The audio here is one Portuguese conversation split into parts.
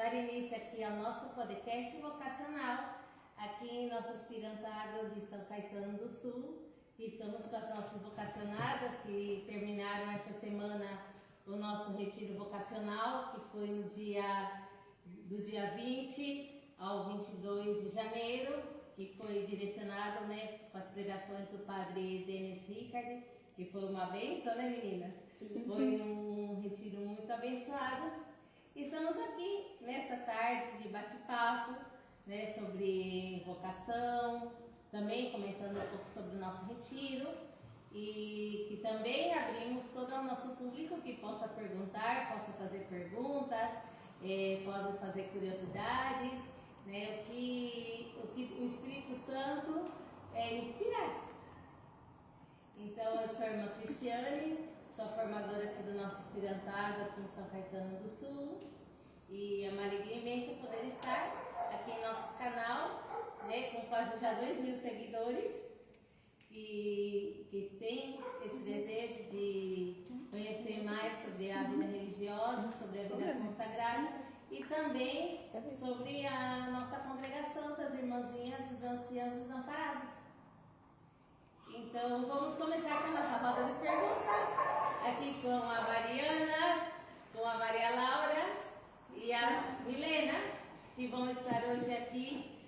dar início aqui ao nosso podcast vocacional, aqui em nosso aspirantado de São Caetano do Sul. Estamos com as nossas vocacionadas que terminaram essa semana o nosso retiro vocacional, que foi do dia 20 ao 22 de janeiro, que foi direcionado, né, com as pregações do padre Denis Ricard, que foi uma bênção, né, meninas? Sim, foi um retiro muito abençoado. Estamos aqui nessa tarde de bate-papo, né, sobre vocação, também comentando um pouco sobre o nosso retiro, e que também abrimos todo o nosso público que possa perguntar, possa fazer perguntas, pode fazer curiosidades, né, o que o Espírito Santo inspirar. Então, eu sou a irmã Cristiane, sou formadora aqui do nosso aspirantado aqui em São Caetano do Sul, e é uma alegria imensa poder estar aqui em nosso canal, né, com quase já 2.000 seguidores, que tem esse desejo de conhecer mais sobre a vida religiosa, sobre a vida consagrada e também sobre a nossa congregação das irmãzinhas, os anciãos desamparados. Então, vamos começar com a nossa roda de perguntas, aqui com a Mariana, com a Maria Laura e a Milena, que vão estar hoje aqui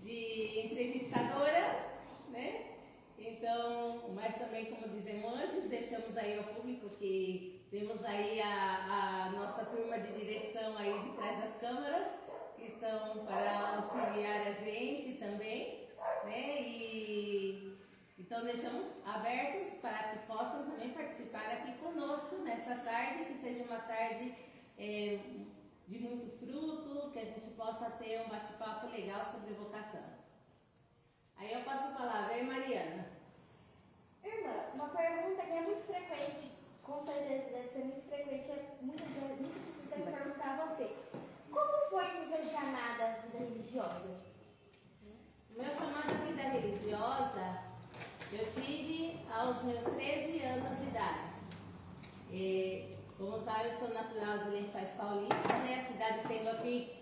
de entrevistadoras, né? Então, mas também, como dizemos antes, deixamos aí ao público que temos aí a nossa turma de direção aí de trás das câmeras, que estão para auxiliar a gente também, né? E então deixamos abertos para que possam também participar aqui conosco nessa tarde, que seja uma tarde de muito fruto, que a gente possa ter um bate-papo legal sobre vocação. Aí eu passo a palavra, hein, Mariana? Irmã, uma pergunta que é muito frequente, com certeza deve ser muito frequente, muitas pessoas devem perguntar a você. Como foi esse seu chamado à vida religiosa? O meu chamado à vida religiosa eu tive aos meus 13 anos de idade. Como sabe, eu sou natural de Lençóis Paulista, né? A cidade tem aqui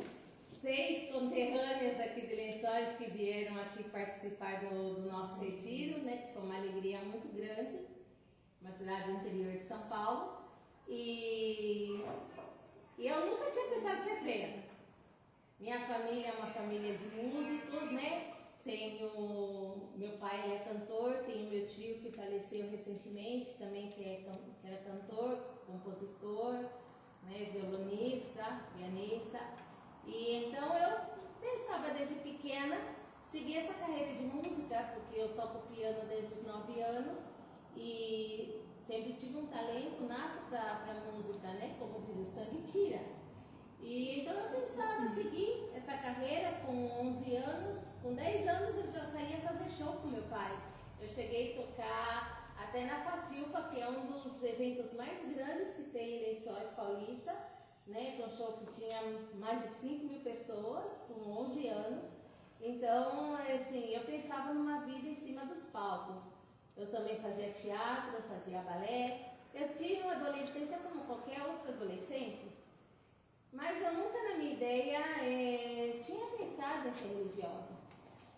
6 conterrâneas aqui de Lençóis que vieram aqui participar do nosso retiro, né? Que foi uma alegria muito grande, uma cidade do interior de São Paulo. E eu nunca tinha pensado em ser freira. Minha família é uma família de músicos, né? Tenho meu pai, ele é cantor, tenho meu tio que faleceu recentemente, também que era cantor, compositor, né, violonista, pianista. E então eu pensava desde pequena seguir essa carreira de música, porque eu toco piano desde os 9 anos e sempre tive um talento nato para música, né? Como diz, o sangue tira. E então eu pensava seguir essa carreira com 11 anos, com 10 anos eu já saía fazer show com meu pai. Eu cheguei a tocar até na Facilpa, que é um dos eventos mais grandes que tem em Lençóis Paulista, né, com um show que tinha mais de 5.000 pessoas, com 11 anos. Então, assim, eu pensava numa vida em cima dos palcos. Eu também fazia teatro, eu fazia balé. Eu tive uma adolescência como qualquer outro adolescente, mas eu nunca na minha ideia tinha pensado em ser religiosa.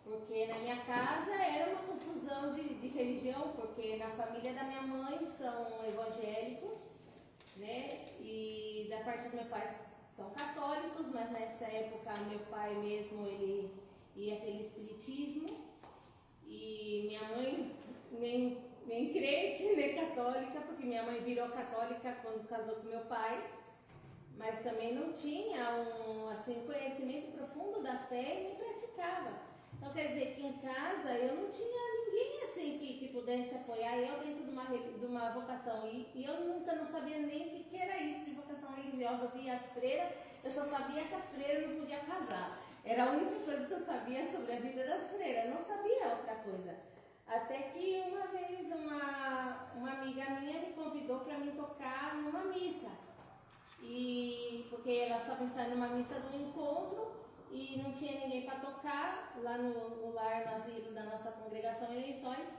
Porque na minha casa era uma confusão de religião, porque na família da minha mãe são evangélicos, né? E da parte do meu pai são católicos, mas nessa época meu pai mesmo ele ia pelo espiritismo e minha mãe nem crente nem católica, porque minha mãe virou católica quando casou com meu pai, mas também não tinha um conhecimento profundo da fé e nem praticava. Então quer dizer que em casa eu não tinha ninguém assim que pudesse apoiar eu dentro de uma vocação. E eu nunca não sabia nem o que era isso de vocação religiosa. Eu via as freiras, eu só sabia que as freiras não podiam casar. Era a única coisa que eu sabia sobre a vida das freiras, eu não sabia outra coisa. Até que uma vez uma amiga minha me convidou para mim tocar numa missa. Porque elas estavam ensaiando uma missa do encontro e não tinha ninguém para tocar lá no lar, no asilo da nossa congregação em Lençóis.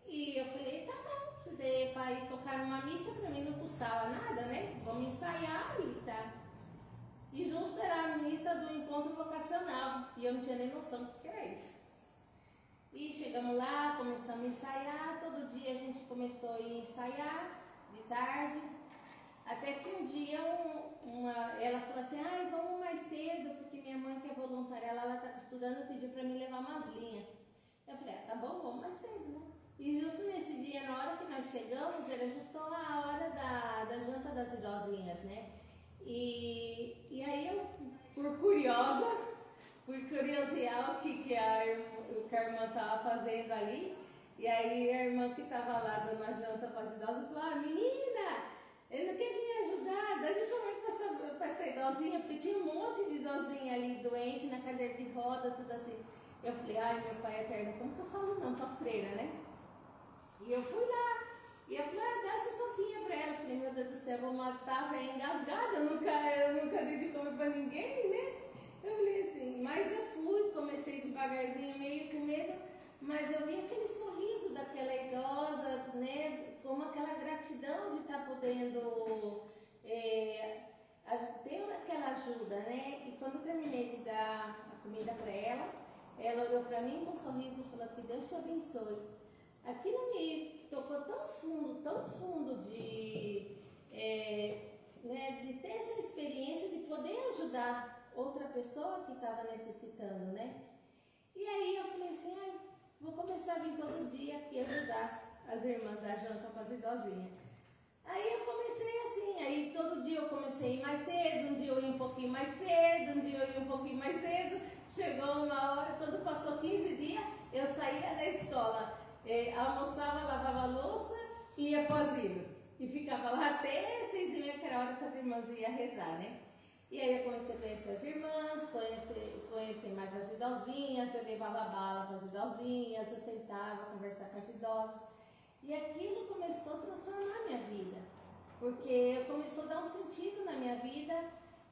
E eu falei, tá bom, se der para ir tocar numa missa, para mim não custava nada, né? Vamos ensaiar e tá. E justo era a missa do encontro vocacional, e eu não tinha nem noção do que era isso. E chegamos lá, começamos a ensaiar, todo dia a gente começou a ensaiar, de tarde, até que um dia ela falou assim, ai, vamos mais cedo, porque minha mãe que é voluntária lá, ela está costurando, pediu para mim levar umas linhas. Eu falei, tá bom, vamos mais cedo, né? E justo nesse dia, na hora que nós chegamos, era justo a hora da janta das idosinhas, né? E aí eu, por curiosa, fui curiosear o que a irmã estava fazendo ali. E aí a irmã que estava lá dando a janta para as idosas falou, menina, ele não quer me ajudar, dá de comer para essa idosinha, porque tinha um monte de idosinha ali doente, na cadeira de roda, tudo assim. Eu falei, ai meu pai eterno, como que eu falo não para a freira, né? E eu fui lá, e eu falei, dá essa sopinha para ela. Eu falei, meu Deus do céu, eu vou matar a velha engasgada, eu nunca dei de comer para ninguém, né? Eu falei assim, mas eu fui, comecei devagarzinho, meio com medo, mas eu vi aquele sorriso daquela idosa, né, como aquela gratidão de estar podendo ter aquela ajuda, né? E quando eu terminei de dar a comida para ela olhou para mim com um sorriso e falou que Deus te abençoe. Aquilo me tocou tão fundo de ter essa experiência de poder ajudar outra pessoa que estava necessitando, né? E aí eu falei assim, vou começar a vir todo dia aqui ajudar as irmãs da janta para as idosinhas. Aí eu comecei assim, aí todo dia eu comecei a ir mais cedo, um dia eu ia um pouquinho mais cedo, um dia eu ia um pouquinho mais cedo. Chegou uma hora, quando passou 15 dias, eu saía da escola, almoçava, lavava a louça e ia para o asilo. E ficava lá até 6h30, que era a hora que as irmãs iam rezar, né? E aí eu comecei a conhecer as irmãs, conhecer mais as idosinhas, eu levava bala para as idosinhas, eu sentava, conversava com as idosas. E aquilo começou a transformar a minha vida, porque começou a dar um sentido na minha vida,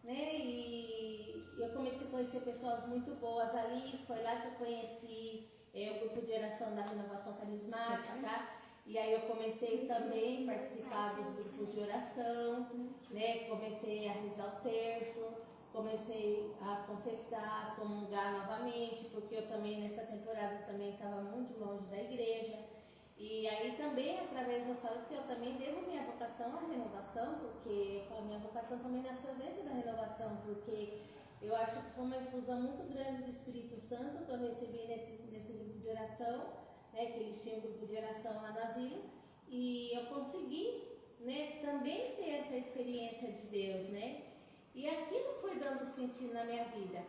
né? E eu comecei a conhecer pessoas muito boas ali, foi lá que eu conheci o grupo de oração da Renovação Carismática. E aí eu comecei também a participar dos grupos de oração, né? Comecei a rezar o terço, comecei a confessar, a comungar novamente, porque eu também nessa temporada também estava muito longe da igreja. E aí também, através, eu falo que eu também devo minha vocação à renovação, porque eu falo, minha vocação também nasceu dentro da renovação, porque eu acho que foi uma infusão muito grande do Espírito Santo que eu recebi nesse grupo de oração, né, que eles tinham um grupo de oração lá no asilo, e eu consegui, né, também ter essa experiência de Deus, né, e aquilo foi dando sentido na minha vida.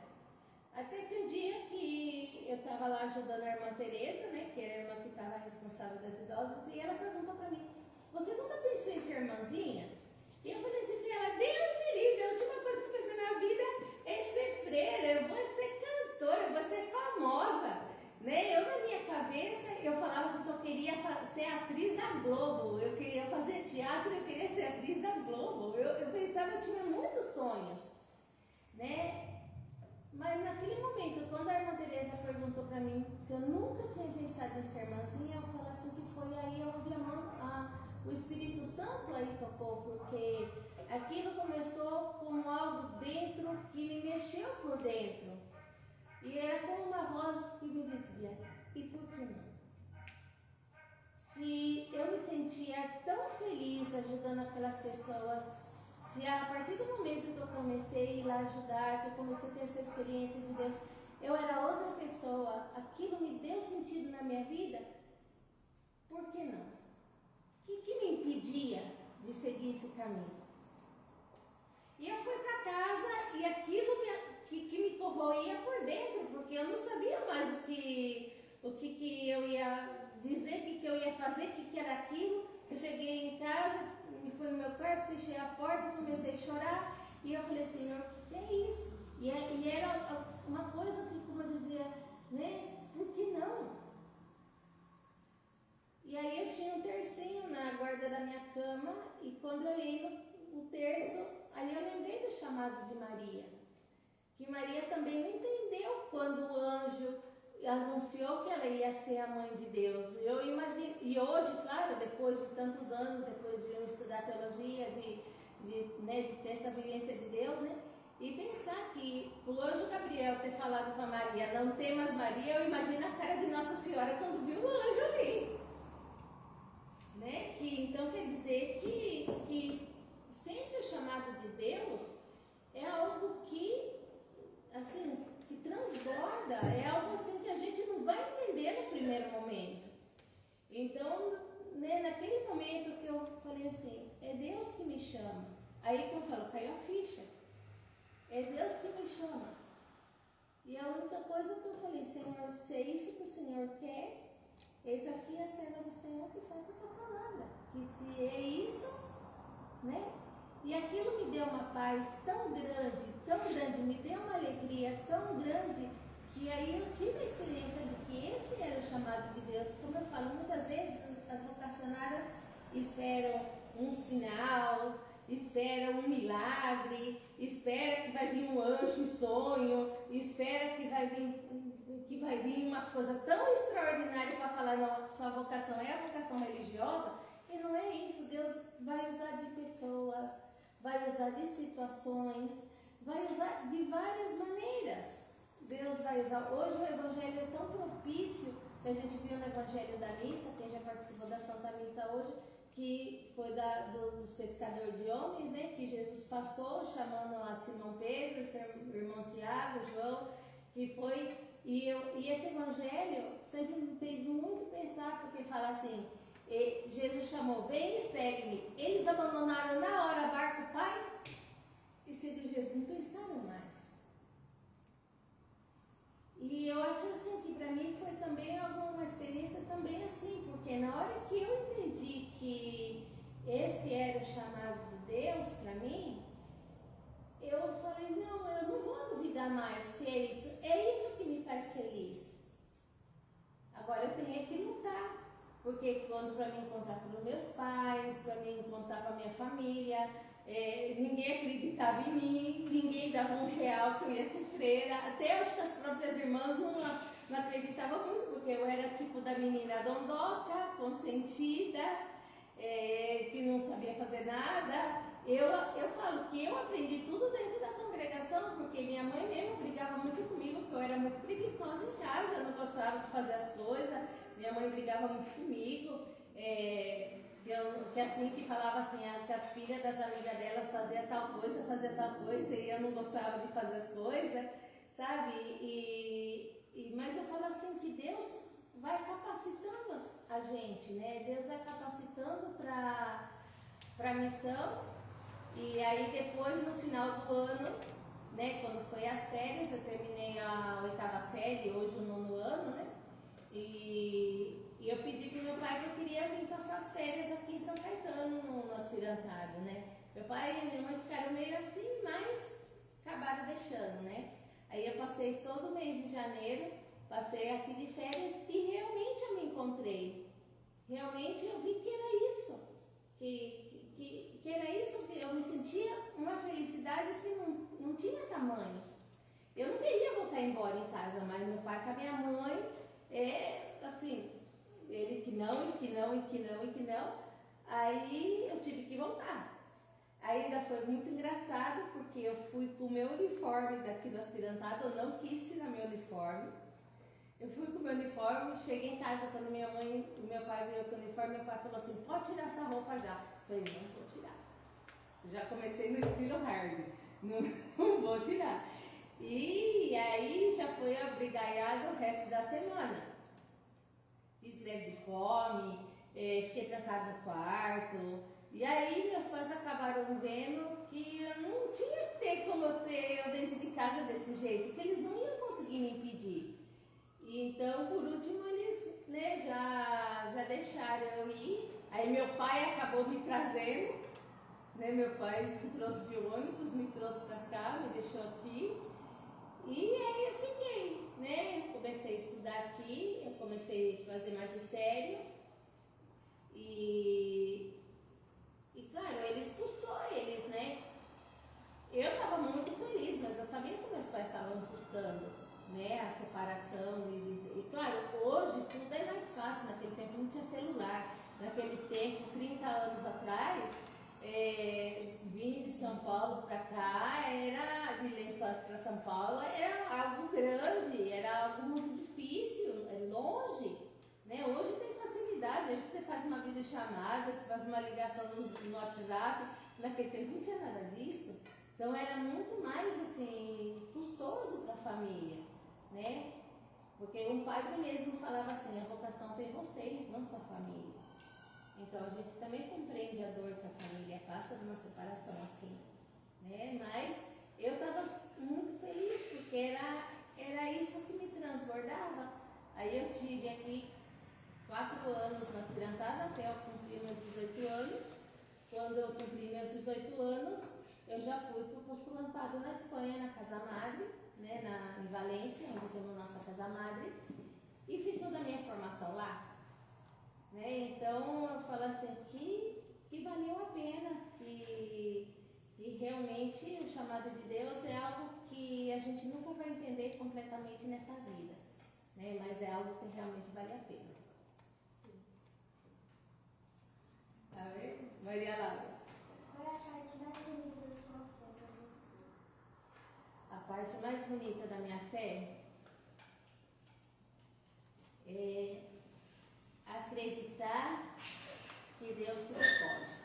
Até que um dia que eu estava lá ajudando a irmã Tereza, né, que era a irmã que estava responsável das idosas, e ela perguntou para mim, você nunca pensou em ser irmãzinha? E eu falei assim para ela, Deus me livre, a última coisa que eu pensei na vida é ser freira, eu vou ser cantora, eu vou ser famosa. Né? Eu, na minha cabeça, eu falava assim que eu queria ser atriz da Globo, eu queria fazer teatro, eu queria ser atriz da Globo, eu pensava, eu tinha muitos sonhos, né? Mas naquele momento, quando a irmã Tereza perguntou para mim se eu nunca tinha pensado em ser irmãzinha, eu falei assim que foi aí onde o Espírito Santo aí tocou, porque aquilo começou como algo dentro que me mexeu por dentro. E era como uma voz que me dizia, e por que não? Se eu me sentia tão feliz ajudando aquelas pessoas, se a partir do momento que eu comecei a ir lá ajudar, que eu comecei a ter essa experiência de Deus, eu era outra pessoa, aquilo me deu sentido na minha vida, por que não? O que me impedia de seguir esse caminho? E eu fui para casa e aquilo que me corroía por dentro, porque eu não sabia mais o que eu ia dizer, o que eu ia fazer, o que era aquilo. Eu cheguei em casa, fui no meu quarto, fechei a porta, comecei a chorar e eu falei, Senhor, o que é isso? E era uma coisa que, como eu dizia, né, por que não? E aí eu tinha um tercinho na guarda da minha cama e quando eu li o terço, aí eu lembrei do chamado de Maria. Que Maria também não entendeu quando o anjo anunciou que ela ia ser a mãe de Deus. Eu imagino, e hoje, claro, depois de tantos anos, depois de eu estudar teologia, de ter essa vivência de Deus, né? E pensar que hoje o Gabriel ter falado com a Maria, não temas Maria, eu imagino a cara de Nossa Senhora quando viu o anjo ali. Né? Então quer dizer que sempre o chamado de Deus é algo que, assim, que transborda, é algo assim que a gente não vai entender no primeiro momento. Então, né, naquele momento que eu falei assim, é Deus que me chama. Aí como eu falo, caiu a ficha. É Deus que me chama. E a única coisa que eu falei, Senhor, se é isso que o Senhor quer, eis aqui a serva do Senhor que faça a tua palavra. Que se é isso, né? E aquilo me deu uma paz tão grande, me deu uma alegria tão grande, que aí eu tive a experiência de que esse era o chamado de Deus. Como eu falo, muitas vezes as vocacionadas esperam um sinal, esperam um milagre, espera que vai vir um anjo em sonho, espera que vai vir umas coisas tão extraordinárias para falar, não, sua vocação é a vocação religiosa, e não é isso. Deus vai usar de pessoas, vai usar de situações, vai usar de várias maneiras. Deus vai usar. Hoje o Evangelho é tão propício, que a gente viu no Evangelho da Missa, quem já participou da Santa Missa hoje, que foi dos pescadores de homens, né? Que Jesus passou chamando a Simão Pedro, seu irmão Tiago, João, que foi. E esse Evangelho sempre me fez muito pensar, porque fala assim, Jesus chamou, vem e segue-me. Eles abandonaram na hora a barco, Pai, e seguiram Jesus, não pensaram mais. E eu acho assim que para mim foi também uma experiência também assim, porque na hora que eu entendi que esse era o chamado de Deus para mim, eu falei, não, eu não vou duvidar mais se é isso que me faz feliz. Agora eu tenho que lutar, porque quando para mim contar para os meus pais, para mim contar para a minha família, ninguém acreditava em mim, ninguém dava R$1 que eu ia ser freira, até acho que as próprias irmãs não acreditavam muito, porque eu era tipo da menina dondoca, consentida, que não sabia fazer nada. Eu falo que eu aprendi tudo dentro da congregação, porque minha mãe mesmo brigava muito comigo, porque eu era muito preguiçosa em casa, eu não gostava de fazer as coisas, minha mãe brigava muito comigo, que falava assim, que as filhas das amigas delas faziam tal coisa, e eu não gostava de fazer as coisas, sabe? Mas eu falo assim, que Deus vai capacitando a gente, né? Deus vai capacitando para a missão. E aí depois, no final do ano, né, quando foi as férias, eu terminei a 8ª série, hoje o 9º ano, né? E eu pedi pro meu pai que eu queria vir passar as férias aqui em São Caetano, no aspirantado, né? Meu pai e minha mãe ficaram meio assim, mas acabaram deixando, né? Aí eu passei todo o mês de janeiro, passei aqui de férias e realmente eu me encontrei. Realmente eu vi que era isso, que era isso, que eu me sentia uma felicidade que não tinha tamanho. Eu não queria voltar embora em casa, mas meu pai com a minha mãe, assim, ele que não, aí eu tive que voltar. Aí ainda foi muito engraçado, porque eu fui com o meu uniforme daqui do aspirantado, eu não quis tirar meu uniforme. Eu fui com o meu uniforme, cheguei em casa quando meu pai veio com o uniforme, meu pai falou assim, pode tirar essa roupa já. Eu falei, não vou tirar. Já comecei no estilo hard, não vou tirar. E aí já foi abrigaiado o resto da semana. Fiz greve de fome, fiquei trancada no quarto. E aí meus pais acabaram vendo que eu não tinha que ter como eu dentro de casa desse jeito, que eles não iam conseguir me impedir. E então, por último, eles, né, já deixaram eu ir. Aí meu pai acabou me trazendo, né, meu pai me trouxe de ônibus, me trouxe para cá, me deixou aqui. E aí eu fiquei, né, comecei a estudar aqui, eu comecei a fazer magistério. E claro, eles, né, eu estava muito feliz, mas eu sabia que meus pais estavam custando, né, a separação. E claro, hoje tudo é mais fácil, naquele tempo não tinha celular. Naquele tempo, 30 anos atrás, vim de São Paulo para cá, era de fosse para São Paulo era algo grande, era algo muito difícil, é longe. Né? Hoje tem facilidade, hoje você faz uma videochamada, você faz uma ligação no WhatsApp. Naquele tempo não tinha nada disso. Então era muito mais assim, custoso para a família. Né? Porque um padre mesmo falava assim, a vocação tem vocês, não sua família. Então a gente também compreende a dor que a família passa de uma separação assim. Né? Mas eu estava muito feliz, porque era isso que me transbordava. Aí eu tive aqui 4 anos na aspirantada até eu cumprir meus 18 anos. Quando eu cumpri meus 18 anos, eu já fui para o postulantado na Espanha, na Casa Madre, né, em Valência, onde temos nossa Casa Madre, e fiz toda a minha formação lá. Né? Então eu falo assim que valeu a pena, que realmente o chamado de Deus é algo que a gente nunca vai entender completamente nessa vida. Né? Mas é algo que realmente vale a pena. Tá vendo? Maria Laura. Qual é a parte mais bonita da sua fé para você? A parte mais bonita da minha fé é acreditar que Deus tudo pode.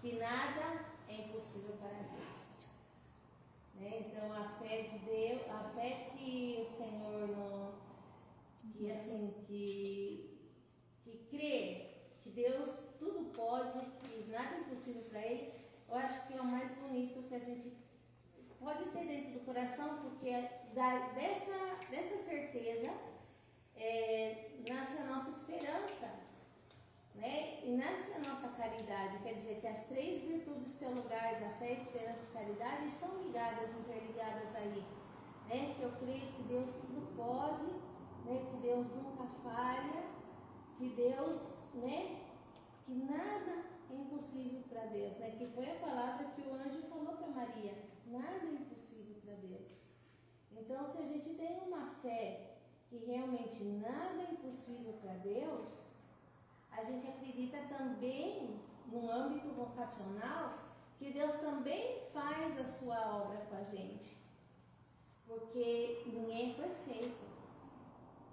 Que nada é impossível para Deus. Né? Então a fé de Deus, a fé que o Senhor que crê que Deus tudo pode e nada é impossível para Ele, eu acho que é o mais bonito que a gente pode ter dentro do coração, porque dessa certeza nasce a nossa esperança, né? E nasce a nossa caridade. Quer dizer que as 3 virtudes teologais, a fé, a esperança e a caridade, estão ligadas, interligadas aí. Né? Que eu creio que Deus tudo pode, né? Que Deus nunca falha, que Deus, né? Que nada é impossível para Deus, né? Que foi a palavra que o anjo falou para Maria, nada é impossível para Deus. Então, se a gente tem uma fé que realmente nada é impossível para Deus, a gente acredita também no âmbito vocacional que Deus também faz a sua obra com a gente, porque ninguém é perfeito,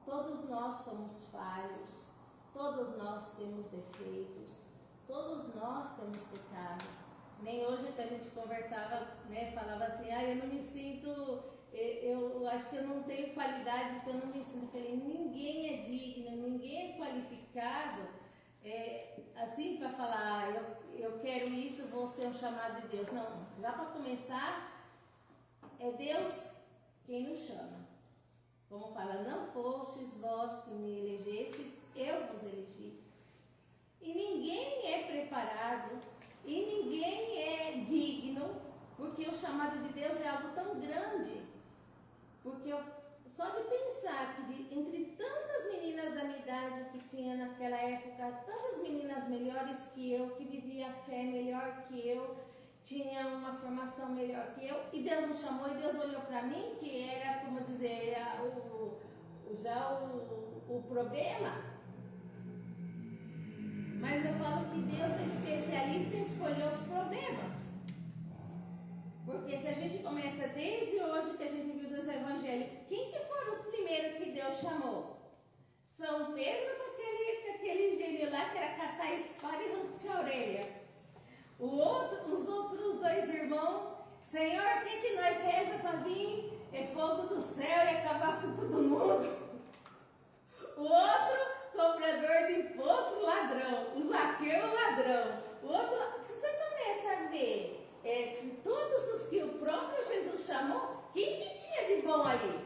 todos nós somos falhos, todos nós temos defeitos, todos nós temos pecado. Nem hoje que a gente conversava, né, falava assim, eu não me sinto, eu acho que eu não tenho qualidade, que eu não me sinto feliz. Ninguém é digno, ninguém é qualificado, assim para falar, eu quero isso, vou ser um chamado de Deus. Não, já para começar, é Deus quem nos chama. Como fala, não fostes vós que me elegestes, eu vos elegi. E ninguém é preparado, e ninguém é digno, porque o chamado de Deus é algo tão grande. Porque só de pensar que entre tantas meninas da minha idade que tinha naquela época, tantas meninas melhores que eu, que vivia a fé melhor que eu, tinha uma formação melhor que eu, e Deus nos chamou, e Deus olhou para mim, que era, como dizer, o problema. Mas eu falo que Deus é especialista em escolher os problemas. Porque se a gente começa desde hoje que a gente viu dos evangelhos, quem que foram os primeiros que Deus chamou? São Pedro com aquele gênio lá que era catar a espada e romper a orelha. Os outros 2 irmãos, Senhor, quem que nós reza para vir? É fogo do céu e acabar com todo mundo. O outro, cobrador de imposto, ladrão. O Zaqueu, ladrão. O outro, se você começa a ver todos os que o próprio Jesus chamou, quem que tinha de bom ali?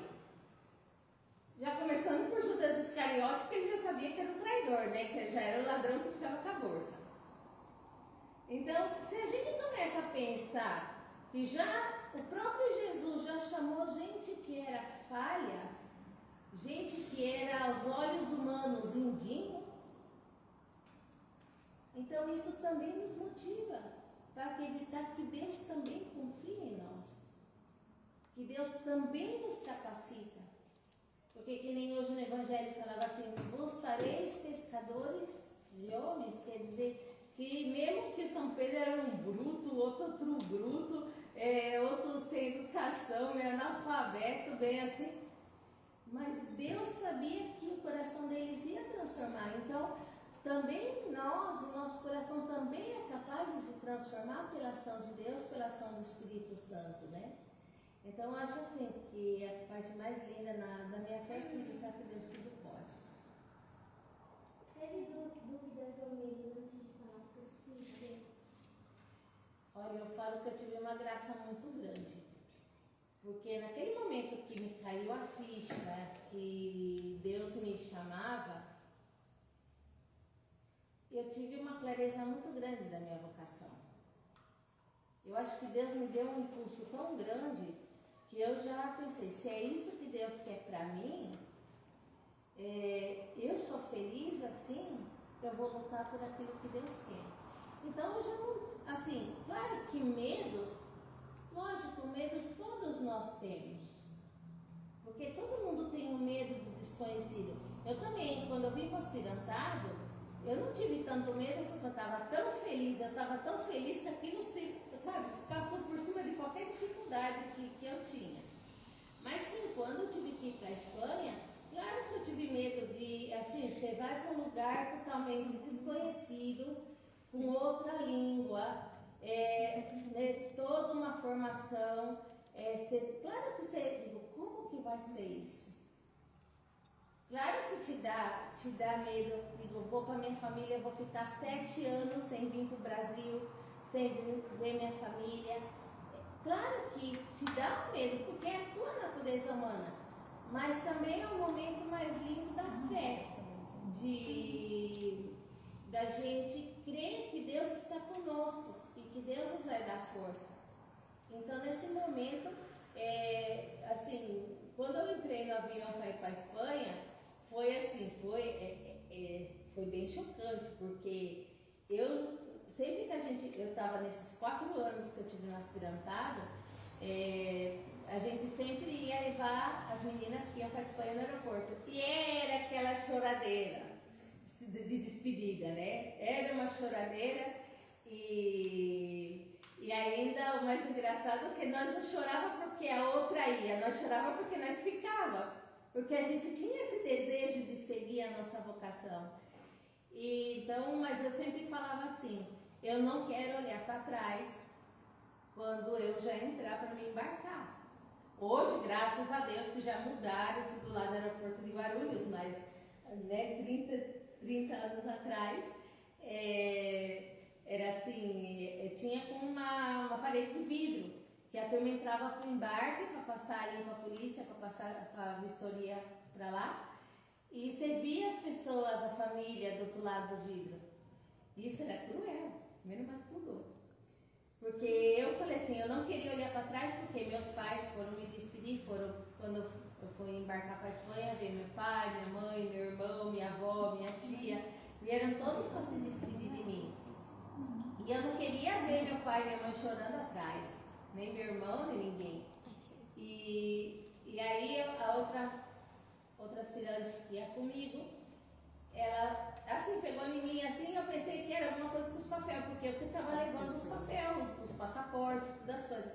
Já começando por Judas Iscariote, porque ele já sabia que era um traidor, né? Que já era o ladrão que ficava com a bolsa. Então, se a gente começa a pensar que já o próprio Jesus já chamou gente que era falha, gente que era aos olhos humanos indigno, então isso também nos motiva para acreditar que Deus também confia em nós, que Deus também nos capacita, porque que nem hoje no Evangelho falava assim, vos fareis pescadores de homens, quer dizer que mesmo que São Pedro era um bruto, outro bruto, outro sei coração, meio analfabeto, bem assim. Mas Deus sabia que o coração deles ia transformar. Então, também nós, o nosso coração também é capaz de se transformar pela ação de Deus, pela ação do Espírito Santo, né? Então, eu acho assim que a parte mais linda da minha fé é acreditar que Deus tudo pode. Teve dúvidas ou medo antes de falar sobre sim? Olha, eu falo que eu tive uma graça muito grande. Porque naquele momento que me caiu a ficha, que Deus me chamava, eu tive uma clareza muito grande da minha vocação. Eu acho que Deus me deu um impulso tão grande que eu já pensei, se é isso que Deus quer para mim, eu sou feliz assim, eu vou lutar por aquilo que Deus quer. Então eu já não, assim, claro que medos, lógico, medos todos nós temos. Porque todo mundo tem um medo do desconhecido. Eu também, quando eu vim para o aspirantado, eu não tive tanto medo porque eu estava tão feliz que aquilo se passou por cima de qualquer dificuldade que eu tinha. Mas sim, quando eu tive que ir para a Espanha, claro que eu tive medo de, assim, você vai para um lugar totalmente desconhecido, com outra língua, toda uma formação, claro que você, digo, como que vai ser isso? Claro que te dá medo, digo, vou para minha família, vou ficar 7 anos sem vir para o Brasil, sem ver minha família. Claro que te dá um medo, porque é a tua natureza humana, mas também é o momento mais lindo da fé, da gente crer que Deus está conosco e que Deus nos vai dar força. Então, nesse momento, assim, quando eu entrei no avião para ir para a Espanha, foi assim, foi bem chocante, porque sempre que eu estava nesses 4 anos que eu tive no aspirantado, a gente sempre ia levar as meninas que iam para a Espanha no aeroporto. E era aquela choradeira de despedida, né? Era uma choradeira e ainda o mais engraçado é que nós não chorávamos porque a outra ia, nós chorávamos porque nós ficávamos, porque a gente tinha esse desejo de seguir a nossa vocação. Então, mas eu sempre falava assim, eu não quero olhar para trás quando eu já entrar para me embarcar. Hoje, graças a Deus, que já mudaram tudo lá no aeroporto de Guarulhos, mas 30 anos atrás, era assim, tinha como uma parede de vidro, que a turma entrava com o embarque para passar ali para a polícia, para passar a vistoria para lá, e você via as pessoas, a família do outro lado do vidro. Isso era cruel, menos mal que mudou. Porque eu falei assim, eu não queria olhar para trás, porque meus pais foram me despedir, quando eu fui embarcar para a Espanha, ver meu pai, minha mãe, meu irmão, minha avó, minha tia, vieram todos para se despedir de mim. E eu não queria ver meu pai e minha mãe chorando atrás, nem meu irmão, nem ninguém. E aí a outra aspirante que ia comigo, ela assim pegou em mim assim, eu pensei que era alguma coisa com os papéis, porque eu estava levando os papéis, os passaportes, todas as coisas.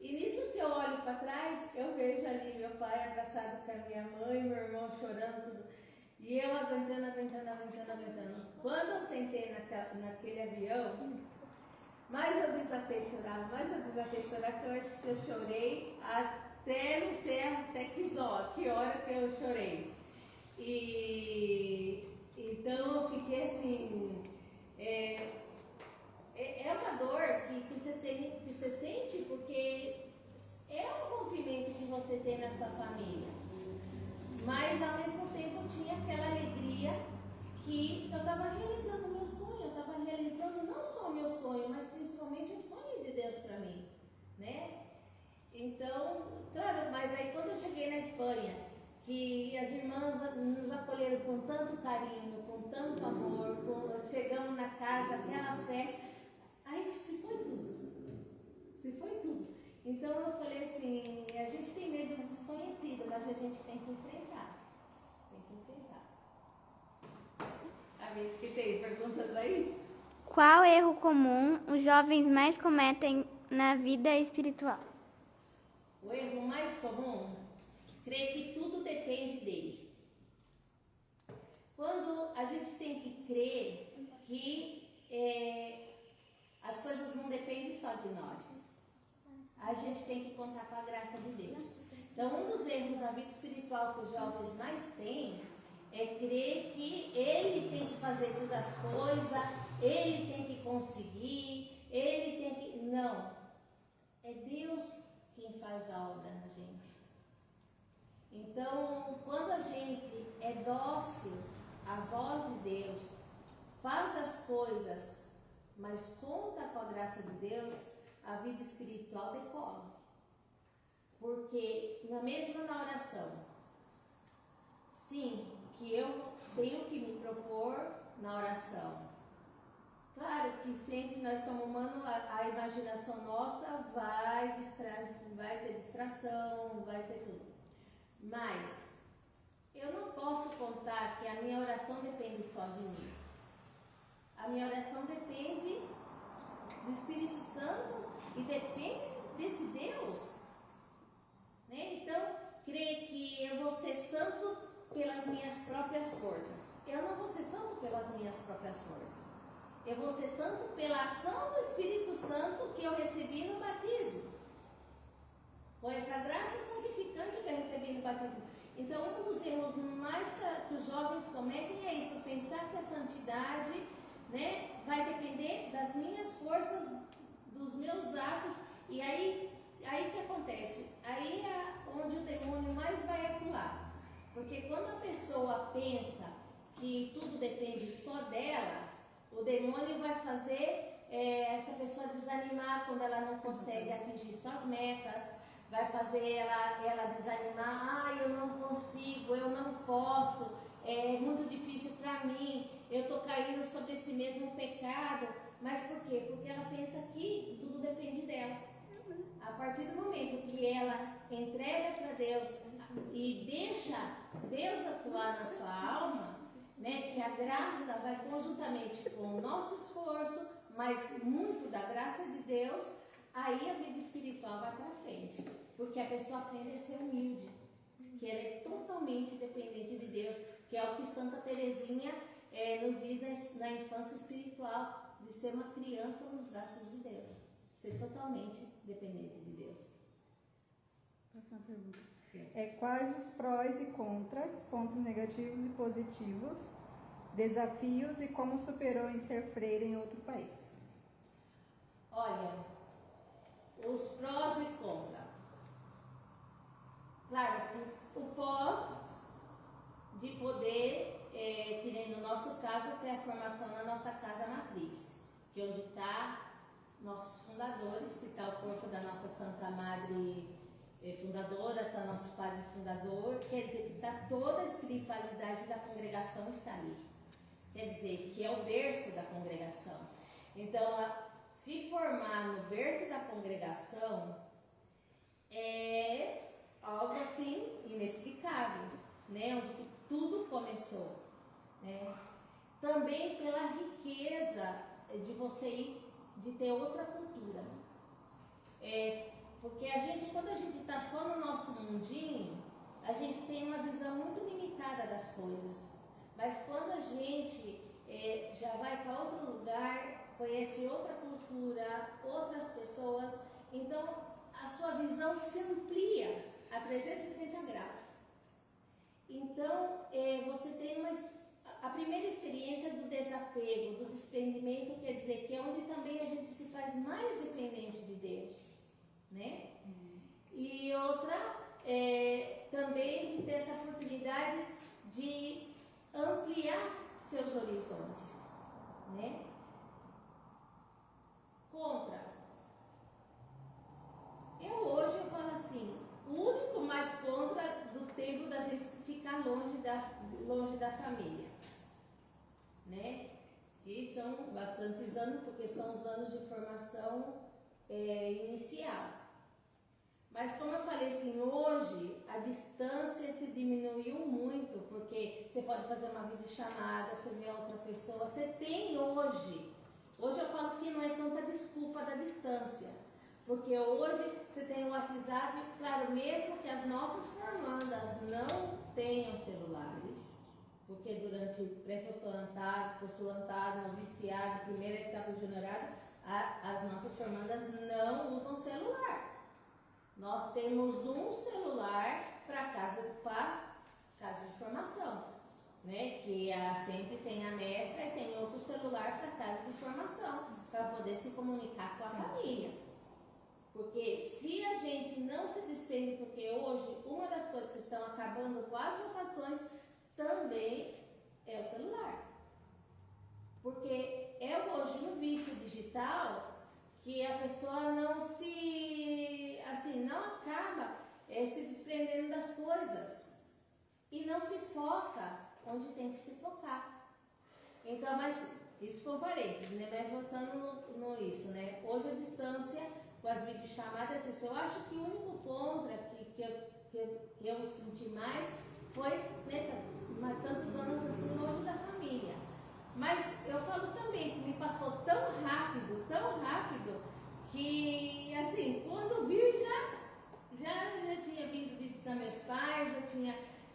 E nisso que eu olho para trás, eu vejo ali meu pai abraçado com a minha mãe, meu irmão chorando, tudo. E eu aguentando. Quando eu sentei naquele avião, mais eu desatei a chorar, que eu acho que eu chorei até não sei até que hora que eu chorei. Então eu fiquei assim, é uma dor que você sente, porque é um rompimento que você tem na sua família, mas ao mesmo tempo tinha aquela alegria que eu estava realizando o meu sonho, eu estava realizando não só o meu sonho, mas principalmente o sonho de Deus para mim, né? Então, claro, mas aí quando eu cheguei na Espanha, que as irmãs nos acolheram com tanto carinho, com tanto amor, chegamos na casa, aquela festa, aí se foi tudo. Então eu falei assim, a gente tem medo do desconhecido, mas a gente tem que enfrentar. Que tem perguntas aí? Qual erro comum os jovens mais cometem na vida espiritual? O erro mais comum, crer que tudo depende dele. Quando a gente tem que crer que as coisas não dependem só de nós, a gente tem que contar com a graça de Deus. Então, um dos erros na vida espiritual que os jovens mais têm é crer que ele tem que fazer todas as coisas, ele tem que conseguir, ele tem que... Não, é Deus quem faz a obra na gente. Então, quando a gente é dócil à voz de Deus, faz as coisas, mas conta com a graça de Deus, a vida espiritual decola. Porque mesmo na oração, sim, que eu tenho que me propor na oração. Claro que sempre nós somos humanos, a imaginação nossa vai ter distração, vai ter tudo. Mas eu não posso contar que a minha oração depende só de mim. A minha oração depende do Espírito Santo e depende desse Deus. Né? Então, crer que eu vou ser santo pelas minhas próprias forças. Eu não vou ser santo pelas minhas próprias forças. Eu vou ser santo pela ação do Espírito Santo que eu recebi no batismo. Com essa graça santificante que eu recebi no batismo. Então, um dos erros mais que os jovens cometem é isso, pensar que a santidade, né, vai depender das minhas forças, dos meus atos. E aí que acontece? Aí é onde o demônio mais vai atuar. Porque quando a pessoa pensa que tudo depende só dela, o demônio vai fazer essa pessoa desanimar quando ela não consegue atingir suas metas, vai fazer ela desanimar, eu não consigo, eu não posso, é muito difícil para mim, eu estou caindo sobre esse mesmo pecado. Mas por quê? Porque ela pensa que tudo depende dela. A partir do momento que ela entrega para Deus e deixa Deus atuar na sua alma, né, que a graça vai conjuntamente com o nosso esforço, mas muito da graça de Deus, aí a vida espiritual vai para frente, porque a pessoa aprende a ser humilde, que ela é totalmente dependente de Deus, que é o que Santa Teresinha nos diz na infância espiritual, de ser uma criança nos braços de Deus, ser totalmente dependente de Deus. Próxima pergunta. Quais os prós e contras, pontos negativos e positivos, desafios e como superou em ser freira em outro país? Olha, os prós e contras. Claro que o pós de poder, que nem no nosso caso, ter a formação na nossa casa matriz, que é onde está nossos fundadores, que está o corpo da nossa Santa Madre fundadora, está nosso Padre fundador, quer dizer que está toda a espiritualidade da congregação está ali. Quer dizer, que é o berço da congregação. Então, se formar no berço da congregação é algo assim inexplicável, né? Onde que tudo começou, né? Também pela riqueza de você ir, de ter outra cultura. Porque quando a gente está só no nosso mundinho, a gente tem uma visão muito limitada das coisas. Mas quando a gente já vai para outro lugar, conhece outra cultura, outras pessoas, então a sua visão se amplia a 360 graus. Então, você tem a primeira experiência do desapego, do desprendimento, quer dizer que é onde também a gente se faz mais dependente de Deus, né? E outra, também de ter essa oportunidade de ampliar seus horizontes, né? Contra. Hoje eu falo assim, o único mais contra do tempo da gente ficar longe da família, né? Que são bastantes anos, porque são os anos de formação inicial. Mas como eu falei assim, hoje a distância se diminuiu muito, porque você pode fazer uma videochamada, você vê outra pessoa, você tem hoje eu falo que não é tanta desculpa da distância, Porque hoje você tem o WhatsApp, claro, mesmo que as nossas formandas não tenham celulares, porque durante pré-postulantado, noviciado, primeira etapa de juniorado, as nossas formandas não usam celular. Nós temos um celular para casa de formação, né? Que sempre tem a mestra e tem outro celular para casa de formação, para poder se comunicar com a família. Porque se a gente não se desprende, porque hoje uma das coisas que estão acabando com as vocações também é o celular. Porque é hoje um vício digital que a pessoa não acaba se desprendendo das coisas e não se foca onde tem que se focar. Então, mas isso foi um parênteses, né? Mas voltando no isso, né? Hoje a distância com as videochamadas, assim, eu acho que o único contra que eu senti mais foi, né, tantos anos assim longe da família. Mas eu falo também que me passou tão rápido, que assim, quando vi já tinha vindo visitar meus pais, já tinha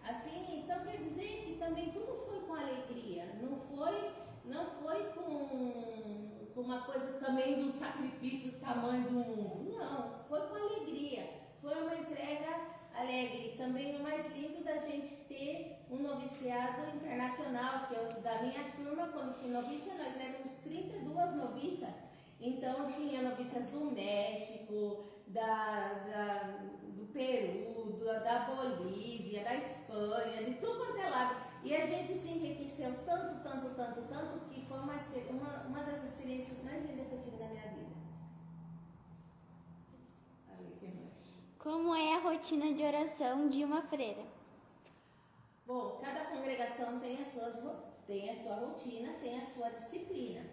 assim, então quer dizer que também tudo foi com alegria, não foi com uma coisa também do sacrifício do tamanho do mundo, não, foi com alegria, foi uma entrega alegre. Também o mais lindo da gente ter um noviciado internacional, que eu, da minha turma, quando fui noviça, nós éramos 32 noviças. Então tinha noviças do México, do Peru, da Bolívia, da Espanha, de tudo quanto é lado. E a gente se enriqueceu tanto, que foi uma das experiências mais lindas que eu tive na minha vida. Como é a rotina de oração de uma freira? Bom, cada congregação tem a sua rotina, tem a sua disciplina.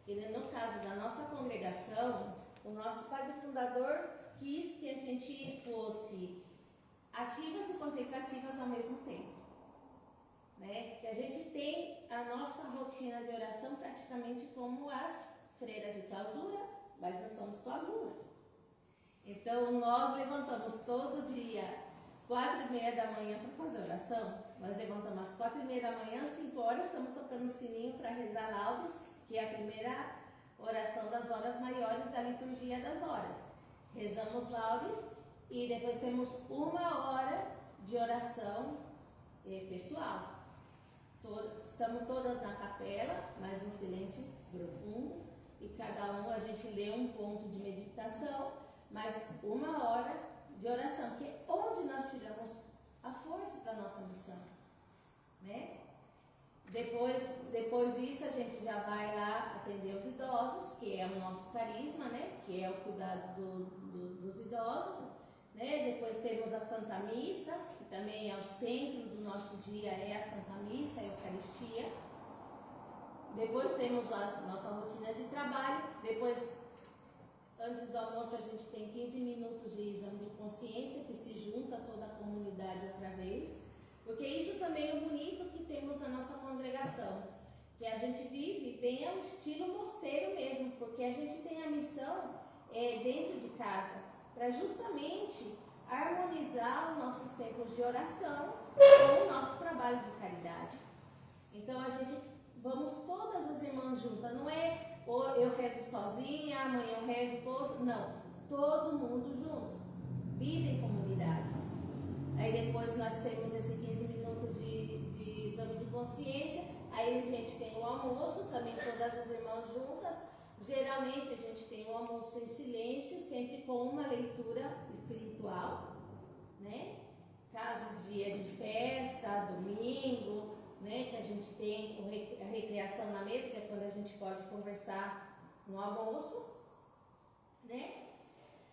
E no caso da nossa congregação, o nosso padre fundador quis que a gente fosse ativas e contemplativas ao mesmo tempo. Né? Que a gente tem a nossa rotina de oração praticamente como as freiras de clausura, mas nós somos clausura. Então nós levantamos todo dia 4h30 da manhã para fazer oração. Nós levantamos às 4h30 da manhã, 5 horas, estamos tocando o sininho para rezar laudes, que é a primeira oração das horas maiores da liturgia das horas. Rezamos laudes e depois temos 1 hora de oração pessoal. Estamos todas na capela, mas um silêncio profundo, e cada a gente lê um ponto de meditação, mas 1 hora de oração, que é onde nós tiramos a força para a nossa missão, né? Depois disso a gente já vai lá atender os idosos, que é o nosso carisma, né? Que é o cuidado dos idosos, né? Depois temos a Santa Missa, que também é o centro do nosso dia, é a Santa Missa, a Eucaristia. Depois temos a nossa rotina de trabalho. Depois, antes do almoço, a gente tem 15 minutos de exame de consciência, que se junta toda a comunidade outra vez. Porque isso também é o bonito que temos na nossa congregação, que a gente vive bem ao estilo mosteiro mesmo, porque a gente tem a missão dentro de casa, para justamente harmonizar os nossos tempos de oração com o nosso trabalho de caridade. Então vamos todas as irmãs juntas, não é eu rezo sozinha, amanhã eu rezo com outro, não, todo mundo junto, vida em comunidade. Aí depois nós temos esse 15 minutos de exame de consciência, aí a gente tem o almoço, também todas as irmãs juntas. Geralmente a gente tem um almoço em silêncio, sempre com uma leitura espiritual, né? Caso dia de festa, domingo, né? Que a gente tem a recreação na mesa, que é quando a gente pode conversar no almoço, né?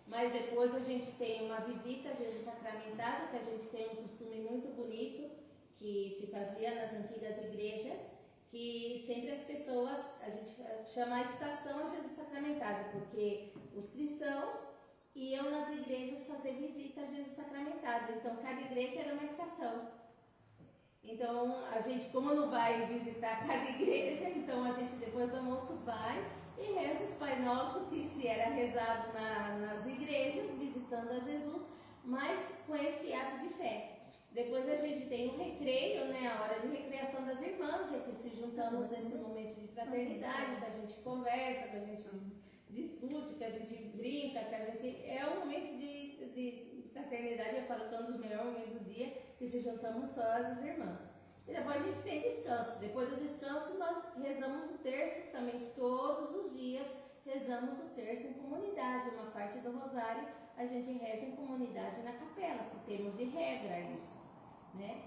Mas depois a gente tem uma visita a Jesus sacramentado, que a gente tem um costume muito bonito, que se fazia nas antigas igrejas, que sempre as pessoas, a gente chama a estação a Jesus sacramentado, porque os cristãos iam nas igrejas fazer visita a Jesus sacramentado, então cada igreja era uma estação. Então a gente, como não vai visitar cada igreja, então a gente depois do almoço vai e reza os Pai Nosso, que se era rezado nas igrejas, visitando a Jesus, mas com esse ato de fé. Depois a gente tem o recreio, né, a hora de recreação das irmãs, é que se juntamos nesse momento de fraternidade, que a gente conversa, que a gente discute, que a gente brinca, que a gente... É um momento de fraternidade, eu falo que é um dos melhores momentos do dia, que se juntamos todas as irmãs. E depois a gente tem descanso. Depois do descanso nós rezamos o terço, também todos os dias rezamos o terço em comunidade. Uma parte do rosário a gente reza em comunidade na capela, porque temos de regra isso, né?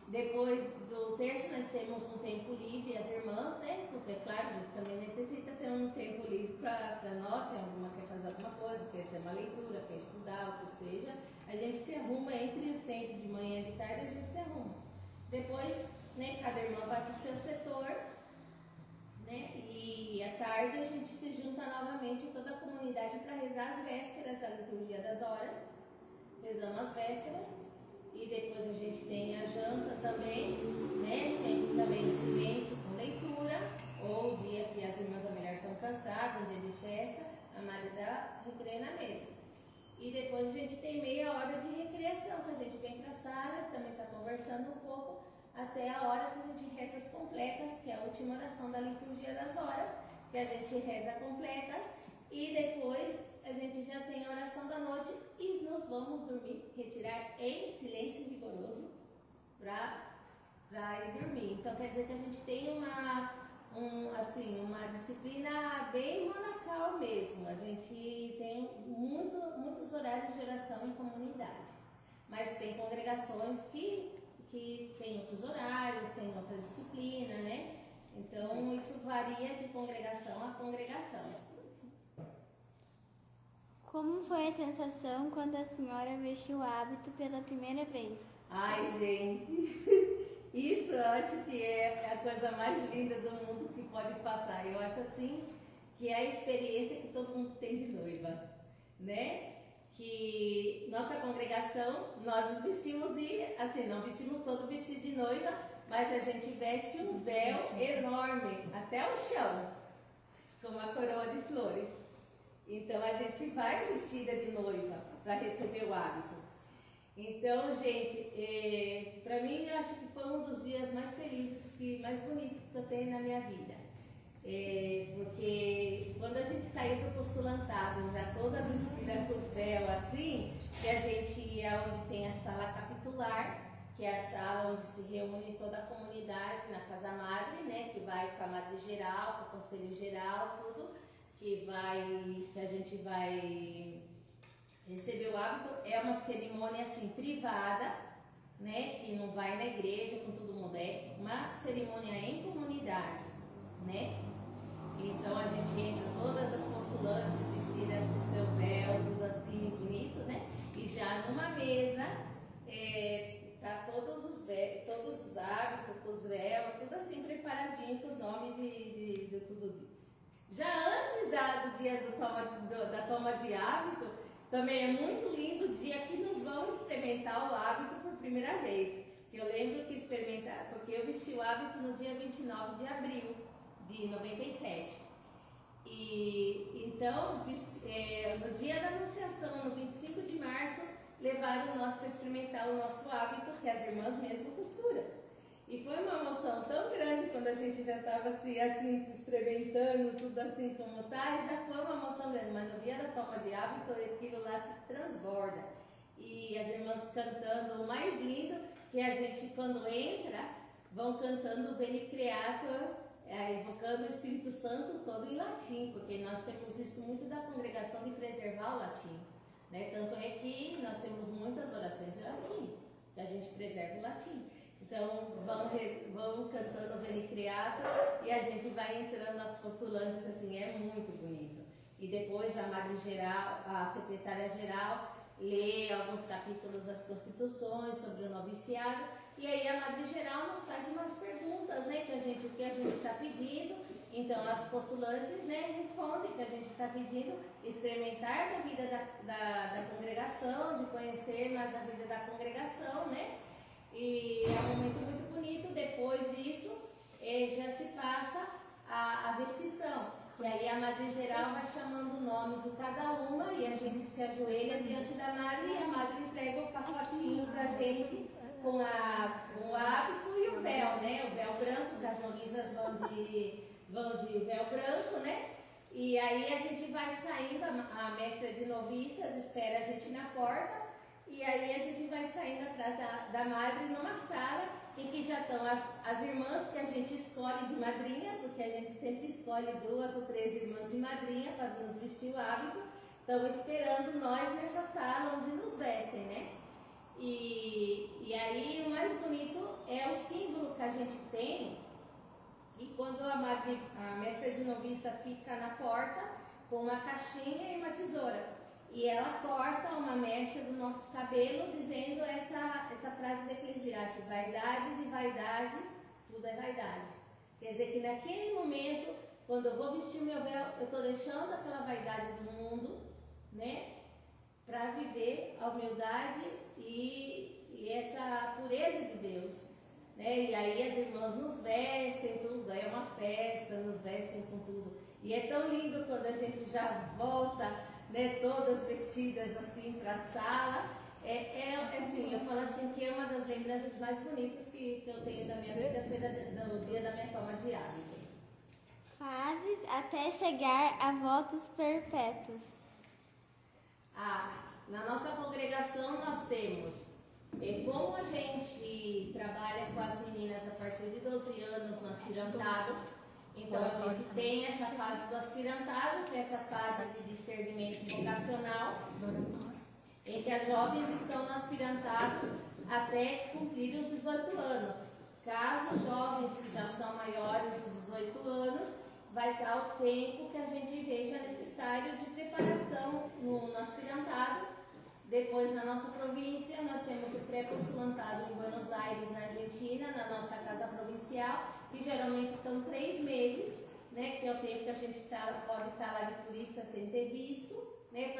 Depois do terço nós temos um tempo livre, as irmãs, né? Porque, claro, a gente também necessita ter um tempo livre para nós, se alguma quer fazer alguma coisa, quer ter uma leitura, quer estudar, o que seja, a gente se arruma entre os tempos de manhã e de tarde, a gente se arruma. Depois, né, cada irmã vai para o seu setor, né? E à tarde a gente se junta novamente toda a comunidade para rezar as vésperas da liturgia das horas. Rezamos as vésperas. E depois a gente tem a janta também, né? Sempre também em silêncio, com leitura, ou o dia que as irmãs da mulher estão cansadas, um dia de festa, a Maria dá recreio na mesa. E depois a gente tem meia hora de recreação, que a gente vem para a sala, também está conversando um pouco, até a hora que a gente reza as completas, que é a última oração da liturgia das horas, que a gente reza completas, e depois a gente já tem a oração da noite e nós vamos dormir, retirar em silêncio rigoroso para ir dormir. Então quer dizer que a gente tem uma disciplina bem monacal mesmo. A gente tem muitos horários de oração em comunidade, mas tem congregações que tem outros horários, tem outra disciplina, né? Então isso varia de congregação a congregação. Como foi a sensação quando a senhora vestiu o hábito pela primeira vez? Ai, gente, isso eu acho que é a coisa mais linda do mundo que pode passar. Eu acho assim que é a experiência que todo mundo tem de noiva, né? Que nossa congregação, nós vestimos não vestimos todo vestido de noiva, mas a gente veste um véu enorme até o chão, com uma coroa de flores. Então a gente vai vestida de noiva para receber o hábito. Então, gente, para mim eu acho que foi um dos dias mais felizes, mais bonitos que eu tenho na minha vida. Porque quando a gente saiu do postulantado, já todas vestidas com os véus assim, que a gente ia onde tem a sala capitular, que é a sala onde se reúne toda a comunidade na Casa Madre, né, que vai com a Madre Geral, com o Conselho Geral, tudo, que a gente vai receber o hábito. É uma cerimônia assim privada, né, que não vai na igreja com todo mundo, é uma cerimônia em comunidade, né? Então a gente entra todas as postulantes vestidas com seu véu, tudo assim bonito, né? E já numa mesa tá todos os hábitos, com os véus, tudo assim preparadinho com os nomes de tudo. Já antes do dia da toma de hábito, também é muito lindo o dia que nos vamos experimentar o hábito por primeira vez. Eu lembro que porque eu vesti o hábito no dia 29 de abril de 97. E então, no dia da Anunciação, no 25 de março, levaram nós para experimentar o nosso hábito, que as irmãs mesmo costuram. E foi uma emoção tão grande quando a gente já estava assim, se experimentando, tudo assim como está, e já foi uma emoção grande. Mas no dia da toma de hábito, aquilo lá se transborda. E as irmãs cantando, o mais lindo, que a gente, quando entra, vão cantando o Veni Creator, invocando o Espírito Santo todo em latim, porque nós temos isso muito da congregação de preservar o latim, né? Tanto é que nós temos muitas orações em latim, que a gente preserva o latim. Então vão cantando o Veni Creator e a gente vai entrando nas postulantes, assim, é muito bonito. E depois a Madre Geral, a Secretária Geral, lê alguns capítulos das Constituições sobre o noviciado, e aí a Madre Geral nos faz umas perguntas, né, o que a gente está pedindo. Então as postulantes, né, respondem que a gente está pedindo experimentar da vida da congregação, de conhecer mais a vida da congregação, né? E é um momento muito bonito. Depois disso já se passa a vestição. E aí a madre geral vai chamando o nome de cada uma e a gente se ajoelha diante da madre e a madre entrega o pacotinho pra gente com o hábito e o véu, né? O véu branco, que as noviças vão de véu branco, né? E aí a gente vai saindo, a mestra de noviças espera a gente na porta e aí a gente vai saindo atrás da madre numa sala em que já estão as irmãs que a gente escolhe de madrinha, porque a gente sempre escolhe 2 ou 3 irmãs de madrinha para nos vestir o hábito, estão esperando nós nessa sala onde nos vestem, né? E aí o mais bonito é o símbolo que a gente tem, e quando a mestra de noviça fica na porta com uma caixinha e uma tesoura, e ela corta uma mecha do nosso cabelo dizendo essa frase do Eclesiastes: vaidade de vaidade, tudo é vaidade. Quer dizer que naquele momento, quando eu vou vestir o meu véu, eu estou deixando aquela vaidade do mundo, né? Para viver a humildade e essa pureza de Deus, né? E aí as irmãs nos vestem, tudo, é uma festa, nos vestem com tudo. E é tão lindo quando a gente já volta, né, todas vestidas assim para a sala. Assim, eu falo assim que é uma das lembranças mais bonitas que eu tenho da minha vida, foi do dia da minha toma de hábito. Fases até chegar a votos perpétuos. Na nossa congregação nós temos, como a gente trabalha com as meninas a partir de 12 anos no aspirantado, então a gente tem essa fase do aspirantado, que é essa fase de discernimento vocacional, em que as jovens estão no aspirantado até cumprir os 18 anos. Caso jovens que já são maiores dos 18 anos, vai dar o tempo que a gente veja necessário de preparação no aspirantado. Depois, na nossa província, nós temos o pré-postulantado em Buenos Aires, na Argentina, na nossa casa provincial, que geralmente estão 3 meses, né, que é o tempo que a gente pode estar lá de turista sem ter visto, né,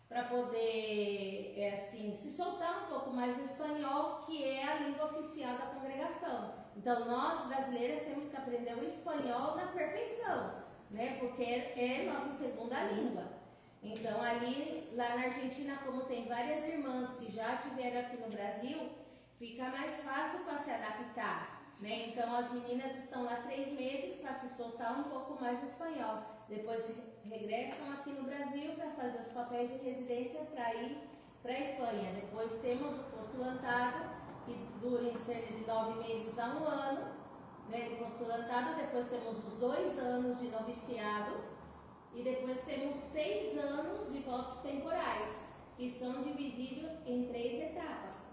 para poder assim, se soltar um pouco mais o espanhol, que é a língua oficial da congregação. Então, nós brasileiras temos que aprender o espanhol na perfeição, né, porque é nossa segunda língua. Então, ali, lá na Argentina, como tem várias irmãs que já estiveram aqui no Brasil, fica mais fácil para se adaptar, né? Então, as meninas estão lá 3 meses para se soltar um pouco mais o espanhol. Depois regressam aqui no Brasil para fazer os papéis de residência para ir para a Espanha. Depois temos o postulantado, que dura em cerca de 9 meses a 1 ano, né, de postulantado. Depois temos os 2 anos de noviciado. E depois temos 6 anos de votos temporais, que são divididos em 3 etapas,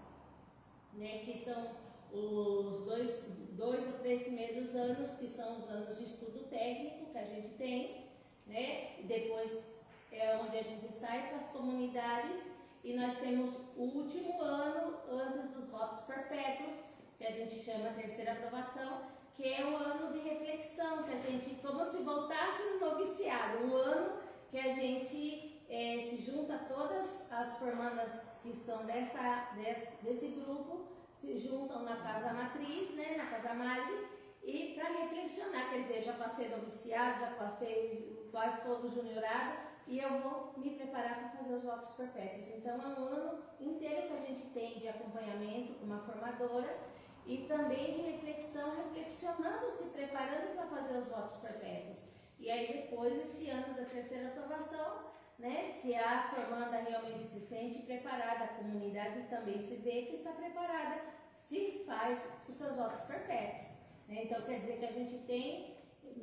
né? Que são os 2 ou 3 primeiros anos, que são os anos de estudo técnico que a gente tem, né? Depois é onde a gente sai para as comunidades e nós temos o último ano antes dos votos perpétuos, que a gente chama terceira aprovação, que é um ano de reflexão, que a gente, como se voltasse no noviciado, um ano que a gente se junta, todas as formandas que são desse grupo, se juntam na casa matriz, né, na casa madre, e para reflexionar, quer dizer, já passei noviciado, já passei quase todo o juniorado, e eu vou me preparar para fazer os votos perpétuos. Então é um ano inteiro que a gente tem de acompanhamento com uma formadora, e também de reflexão, reflexionando, se preparando para fazer os votos perpétuos. E aí depois, esse ano da terceira aprovação, né, se a formanda realmente se sente preparada, a comunidade também se vê que está preparada, se faz os seus votos perpétuos. Né? Então quer dizer que a gente tem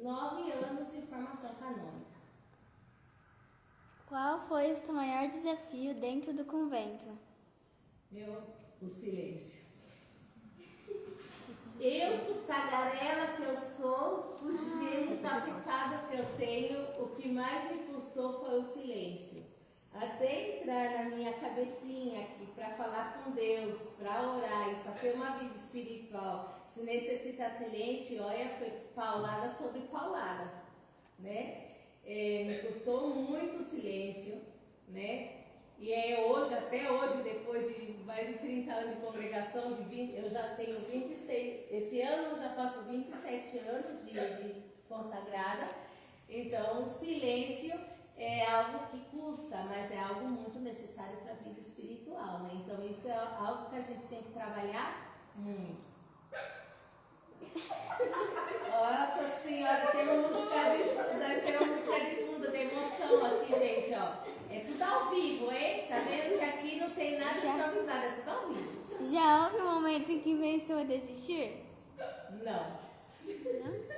9 anos de formação canônica. Qual foi o seu maior desafio dentro do convento? O silêncio. Eu, tagarela que eu sou, o gênio captado que eu tenho, o que mais me custou foi o silêncio. Até entrar na minha cabecinha aqui para falar com Deus, para orar e para ter uma vida espiritual, se necessitar silêncio, olha, foi paulada sobre paulada, né? Me custou muito o silêncio, né? E hoje, até hoje, depois de mais de 30 anos de congregação, consagração de 20, eu já tenho 26, esse ano eu já faço 27 anos de consagrada, então o silêncio é algo que custa, mas é algo muito necessário para a vida espiritual, né? Então isso é algo que a gente tem que trabalhar muito. Nossa senhora, tem uma música de fundo de emoção aqui, gente, ó. É tudo ao vivo, hein? Tá vendo que aqui não tem nada improvisado, é tudo ao vivo. Já houve um momento em que pensou em desistir? Não. Não?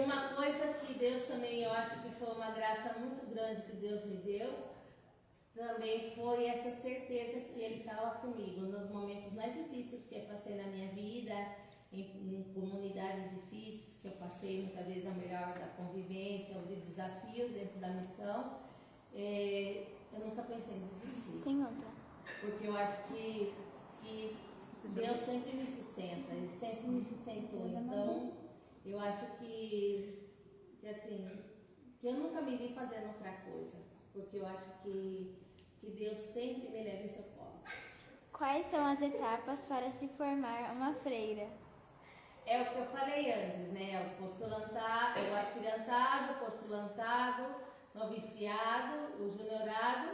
Uma coisa que Deus também, eu acho que foi uma graça muito grande que Deus me deu, também foi essa certeza que Ele estava comigo nos momentos mais difíceis que eu passei na minha vida, em comunidades difíceis que eu passei, muitas vezes ao melhor da convivência ou de desafios dentro da missão. Eu nunca pensei em desistir. Tem outra. Porque eu acho que Deus sempre me sustenta, Ele sempre me sustentou. Então, eu acho que assim, que eu nunca me vi fazendo outra coisa. Porque eu acho que Deus sempre me leva em seu colo. Quais são as etapas para se formar uma freira? É o que eu falei antes, né? É o postulantado, o aspirantado, o postulantado, noviciado, o juniorado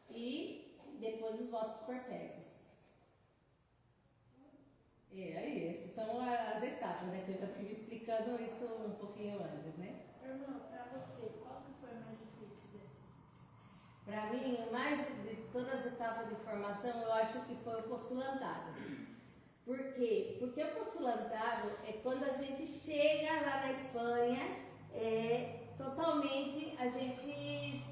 e depois os votos perpétuos. Aí, essas são as etapas, né? Que eu já estive explicando isso um pouquinho antes, né? Irmã, pra você, qual que foi o mais difícil desses? Para mim, mais de todas as etapas de formação, eu acho que foi o postulantado. Por quê? Porque o postulantado é quando a gente chega lá na Espanha, totalmente a gente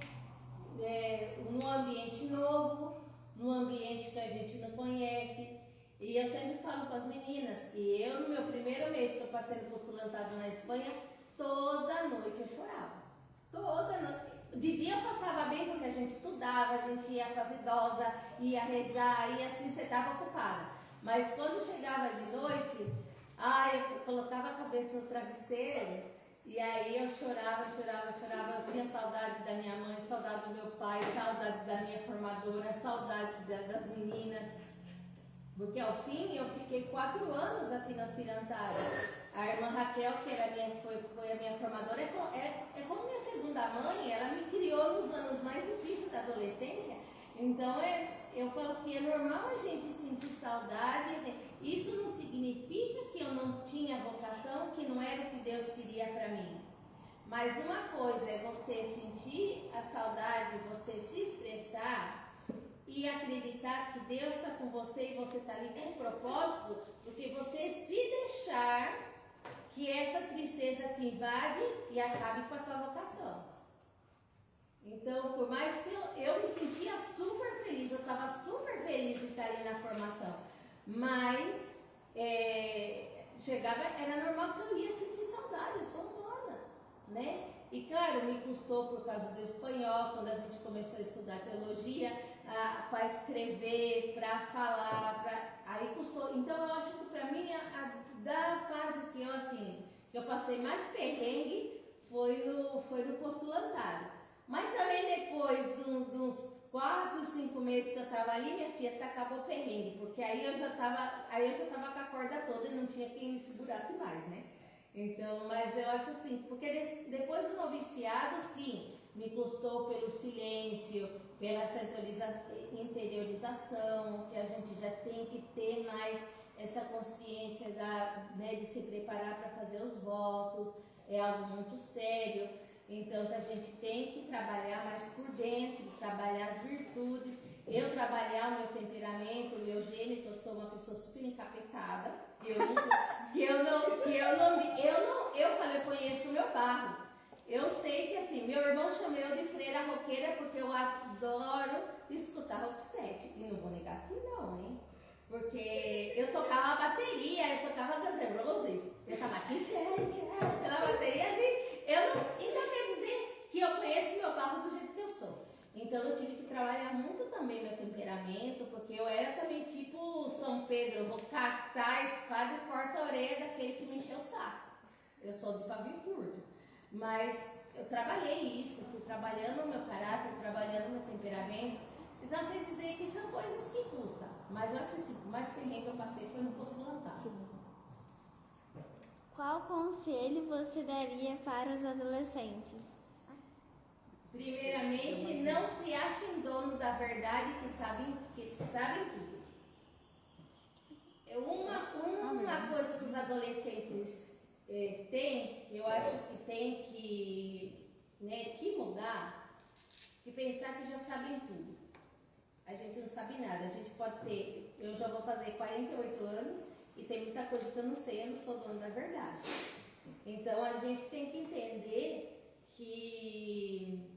num ambiente novo, num ambiente que a gente não conhece. E eu sempre falo com as meninas que eu, no meu primeiro mês que eu passei no postulantado na Espanha, toda noite eu chorava. Toda noite. De dia eu passava bem porque a gente estudava, a gente ia para as idosas, ia rezar, e assim você estava ocupada. Mas quando chegava de noite, eu colocava a cabeça no travesseiro e aí eu chorava. Eu tinha saudade da minha mãe, saudade do meu pai, saudade da minha formadora, saudade das meninas. Porque ao fim eu fiquei 4 anos aqui na aspirantária. A irmã Raquel, que foi a minha formadora, é como minha segunda mãe, ela me criou nos anos mais difíceis da adolescência. Então eu falo que é normal a gente sentir saudade. Isso não significa que eu não tinha vocação, que não era o que Deus queria para mim. Mas uma coisa é você sentir a saudade, você se expressar e acreditar que Deus está com você e você está ali com um propósito, do que você se deixar que essa tristeza te invade e acabe com a tua vocação. Então, por mais que eu me sentia super feliz, eu estava super feliz de estar ali na formação, mas era normal que eu ia sentir saudade, eu sou humana, né? E claro, me custou por causa do espanhol, quando a gente começou a estudar teologia, para escrever, para falar, aí custou. Então eu acho que para mim, da fase que eu passei mais perrengue, foi no postulantado. Mas também depois de uns 4, 5 meses que eu estava ali, minha filha, se acabou o perrengue, porque aí eu já estava com a corda toda e não tinha quem me segurasse mais, né? Então, mas eu acho assim, porque depois do noviciado, sim, me custou pelo silêncio, pela essa interiorização, que a gente já tem que ter mais essa consciência de se preparar para fazer os votos, é algo muito sério. Então, que a gente tem que trabalhar mais por dentro, trabalhar as virtudes, eu trabalhar o meu temperamento, o meu gênio, que eu sou uma pessoa super encapetada, eu falei, eu conheço o meu barro. Eu sei que assim, meu irmão chama eu de freira roqueira porque eu adoro escutar rock set. E não vou negar que não, hein? Porque eu tocava bateria, eu tocava Guns N' Roses, eu tava pela bateria assim. Então quer dizer que eu conheço meu barro do jeito que eu sou. Então eu tive que trabalhar muito também meu temperamento, porque eu era também tipo São Pedro, eu vou catar a espada e corta a orelha daquele que me encheu o saco. Eu sou de pavio curto. Mas eu trabalhei isso, fui trabalhando o meu caráter, trabalhando o meu temperamento. Então quer dizer que são coisas que custam. Mas eu acho que o mais perrengue que eu passei foi no postulatório. Qual conselho você daria para os adolescentes? Primeiramente, não se achem dono da verdade que sabem tudo. Uma coisa que os adolescentes têm, eu acho que tem que mudar, e pensar que já sabem tudo. A gente não sabe nada, a gente pode ter, eu já vou fazer 48 anos e tem muita coisa que eu não sei, eu não sou dono da verdade. Então a gente tem que entender que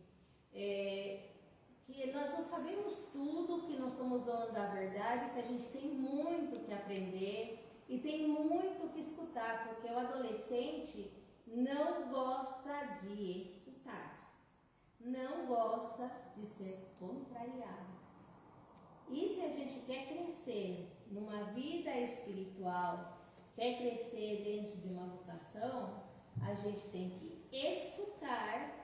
nós não sabemos tudo, que não somos donos da verdade, que a gente tem muito que aprender e tem muito que escutar, porque o adolescente não gosta de escutar, não gosta de ser contrariado. E se a gente quer crescer numa vida espiritual, quer crescer dentro de uma vocação, a gente tem que escutar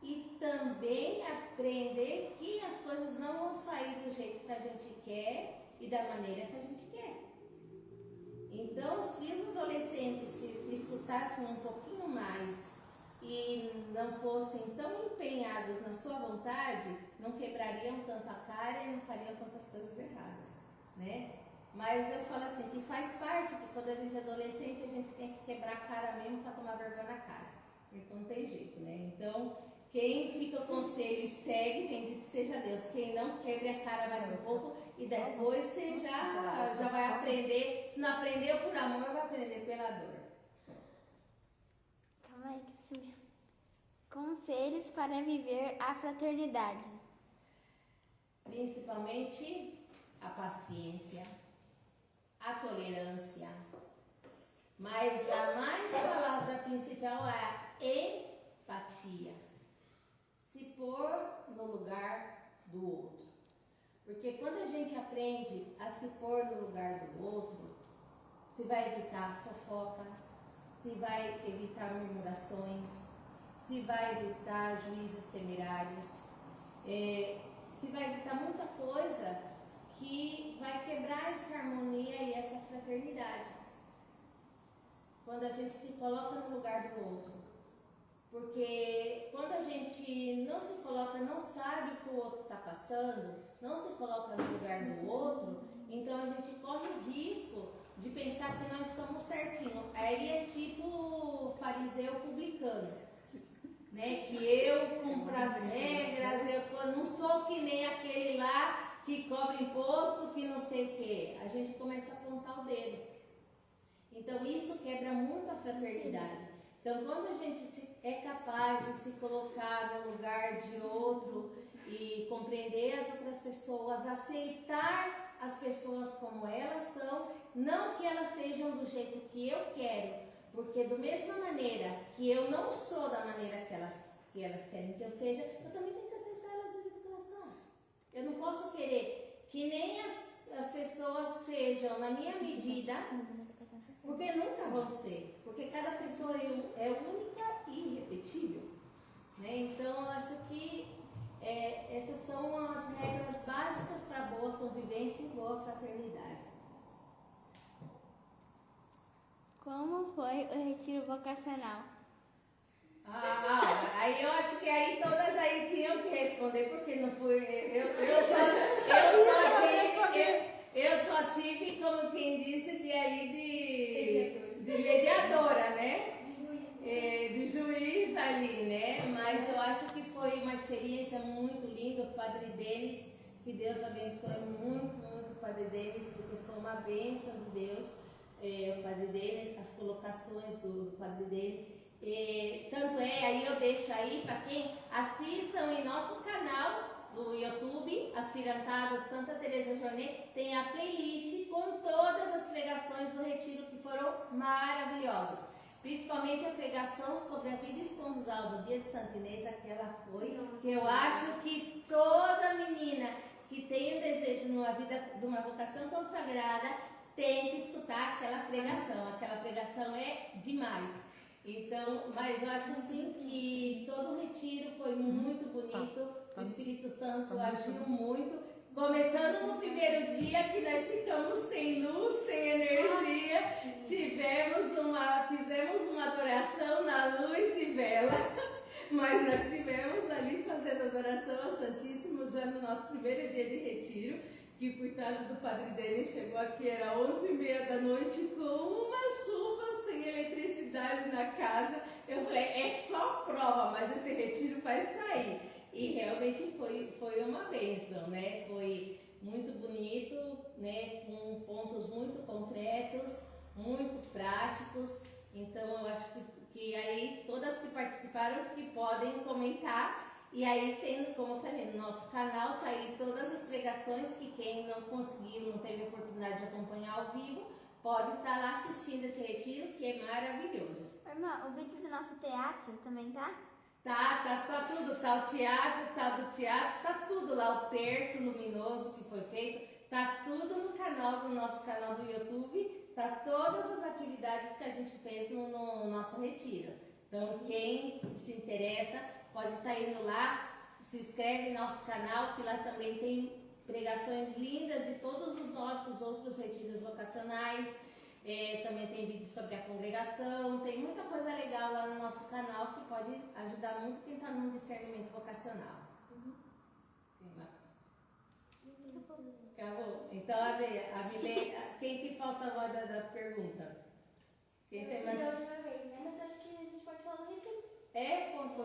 e também aprender que as coisas não vão sair do jeito que a gente quer e da maneira que a gente quer. Então, se os adolescentes se escutassem um pouquinho mais e não fossem tão empenhados na sua vontade, não quebrariam tanto a cara e não fariam tantas coisas erradas, né? Mas eu falo assim, que faz parte, que quando a gente é adolescente, a gente tem que quebrar a cara mesmo para tomar vergonha na cara. Então não tem jeito, né? Então, quem fica o conselho e segue, bendito seja Deus. Quem não, quebre a cara mais um pouco e depois você já vai aprender. Se não aprendeu por amor, vai aprender pela dor. Calma aí, que sim. Conselhos para viver a fraternidade. Principalmente a paciência, a tolerância. Mas a palavra principal é a empatia. Se pôr no lugar do outro. Porque quando a gente aprende a se pôr no lugar do outro, se vai evitar fofocas, se vai evitar murmurações, se vai evitar juízos temerários, se vai evitar muita coisa que vai quebrar essa harmonia e essa fraternidade. Quando a gente se coloca no lugar do outro. Porque quando a gente não se coloca, não sabe o que o outro está passando, não se coloca no lugar do outro, então a gente corre o risco de pensar que nós somos certinho. Aí é tipo fariseu publicano, né? Que eu cumpro as regras, eu não sou que nem aquele lá que cobra imposto, que não sei o quê. A gente começa a apontar o dedo. Então isso quebra muito a fraternidade. Então, quando a gente é capaz de se colocar no lugar de outro e compreender as outras pessoas, aceitar as pessoas como elas são, não que elas sejam do jeito que eu quero, porque da mesma maneira que eu não sou da maneira que elas querem que eu seja, eu também tenho que aceitar elas do jeito que elas são. Eu não posso querer que nem as pessoas sejam na minha medida, porque nunca vão ser. Porque cada pessoa é única e irrepetível, né? Então, eu acho que essas são as regras básicas para boa convivência e boa fraternidade. Como foi o retiro vocacional? Aí eu acho que aí todas aí tinham que responder, porque não fui. Eu só tive, como quem disse, de mediadora, né? De juiz ali, né? Mas eu acho que foi uma experiência muito linda. O Padre Denis, que Deus abençoe muito, muito o Padre Denis, porque foi uma bênção de Deus. O Padre Denis, as colocações do Padre Denis. Tanto aí eu deixo aí para quem assistam em nosso canal do YouTube, Aspirantado Santa Teresa Joanet, tem a playlist com todas as pregações do retiro que foram maravilhosas. Principalmente a pregação sobre a vida esponsal do dia de Santa Inês, aquela foi, que eu acho que toda menina que tem o desejo de uma vocação consagrada tem que escutar aquela pregação. Aquela pregação é demais. Então, mas eu acho assim que todo o retiro foi muito bonito, o Espírito Santo agiu muito Começando no primeiro dia que nós ficamos sem luz, sem energia, fizemos uma adoração na luz de vela, mas nós estivemos ali fazendo adoração ao Santíssimo já no nosso primeiro dia de retiro, que coitado do Padre Denis chegou aqui, era 11h30 da noite, com uma chuva, sem eletricidade na casa. Eu falei, é só prova, mas esse retiro vai sair. E realmente foi uma bênção, né? Foi muito bonito, né? Com pontos muito concretos, muito práticos. Então eu acho que aí todas que participaram que podem comentar. E aí tem, como eu falei, no nosso canal tá aí todas as pregações que quem não conseguiu, não teve oportunidade de acompanhar ao vivo, pode estar lá assistindo esse retiro, que é maravilhoso. Irmã, o vídeo do nosso teatro também tá? Tá tudo, tá o teatro, tá do teatro, tá tudo lá, o terço luminoso que foi feito, tá tudo no canal, no nosso canal do YouTube, tá todas as atividades que a gente fez no nosso retiro. Então, quem se interessa pode estar indo lá, se inscreve no nosso canal, que lá também tem pregações lindas de todos os nossos outros retiros vocacionais. Também tem vídeos sobre a congregação, tem muita coisa legal lá no nosso canal que pode ajudar muito quem está no discernimento vocacional. Acabou? Então, a Milene, quem que falta agora da pergunta? Quem tem mais? Da última vez, né? Mas eu acho que a gente pode falar do retiro.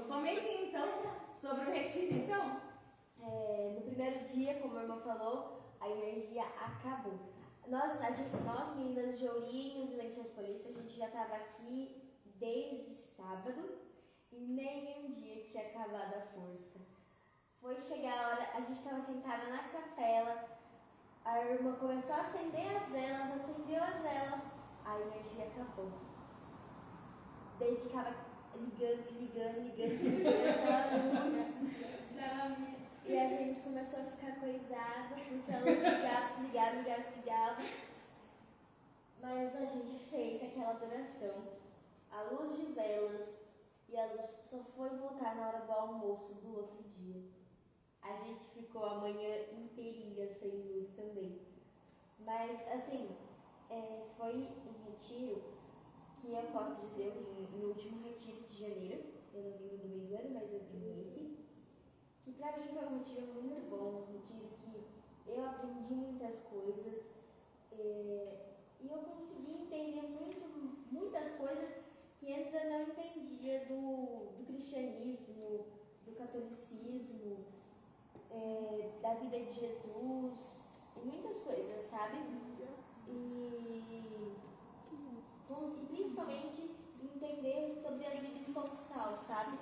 Comentem então sobre o retiro, então. No primeiro dia, como a irmã falou, a energia acabou. Nós meninas de Ourinhos e Lençóis Paulista, a gente já estava aqui desde sábado e nenhum dia tinha acabado a força. Foi chegar a hora, a gente estava sentada na capela, a irmã começou a acender as velas, acendeu as velas, a energia acabou. Daí ficava ligando aquela luz. E a gente começou a ficar coisada, porque a luz ligava. Mas a gente fez aquela adoração, a luz de velas, e a luz só foi voltar na hora do almoço do outro dia. A gente ficou a manhã inteirinha sem luz também. Mas, assim, foi um retiro que eu posso dizer, eu vim no último retiro de janeiro. Eu não vim no meio do ano, mas eu vim nesse. Que pra mim foi um retiro muito bom, um retiro que eu aprendi muitas coisas e eu consegui entender muitas coisas que antes eu não entendia do cristianismo, do catolicismo, da vida de Jesus e muitas coisas, sabe? E principalmente entender sobre a vida esponsal, sabe?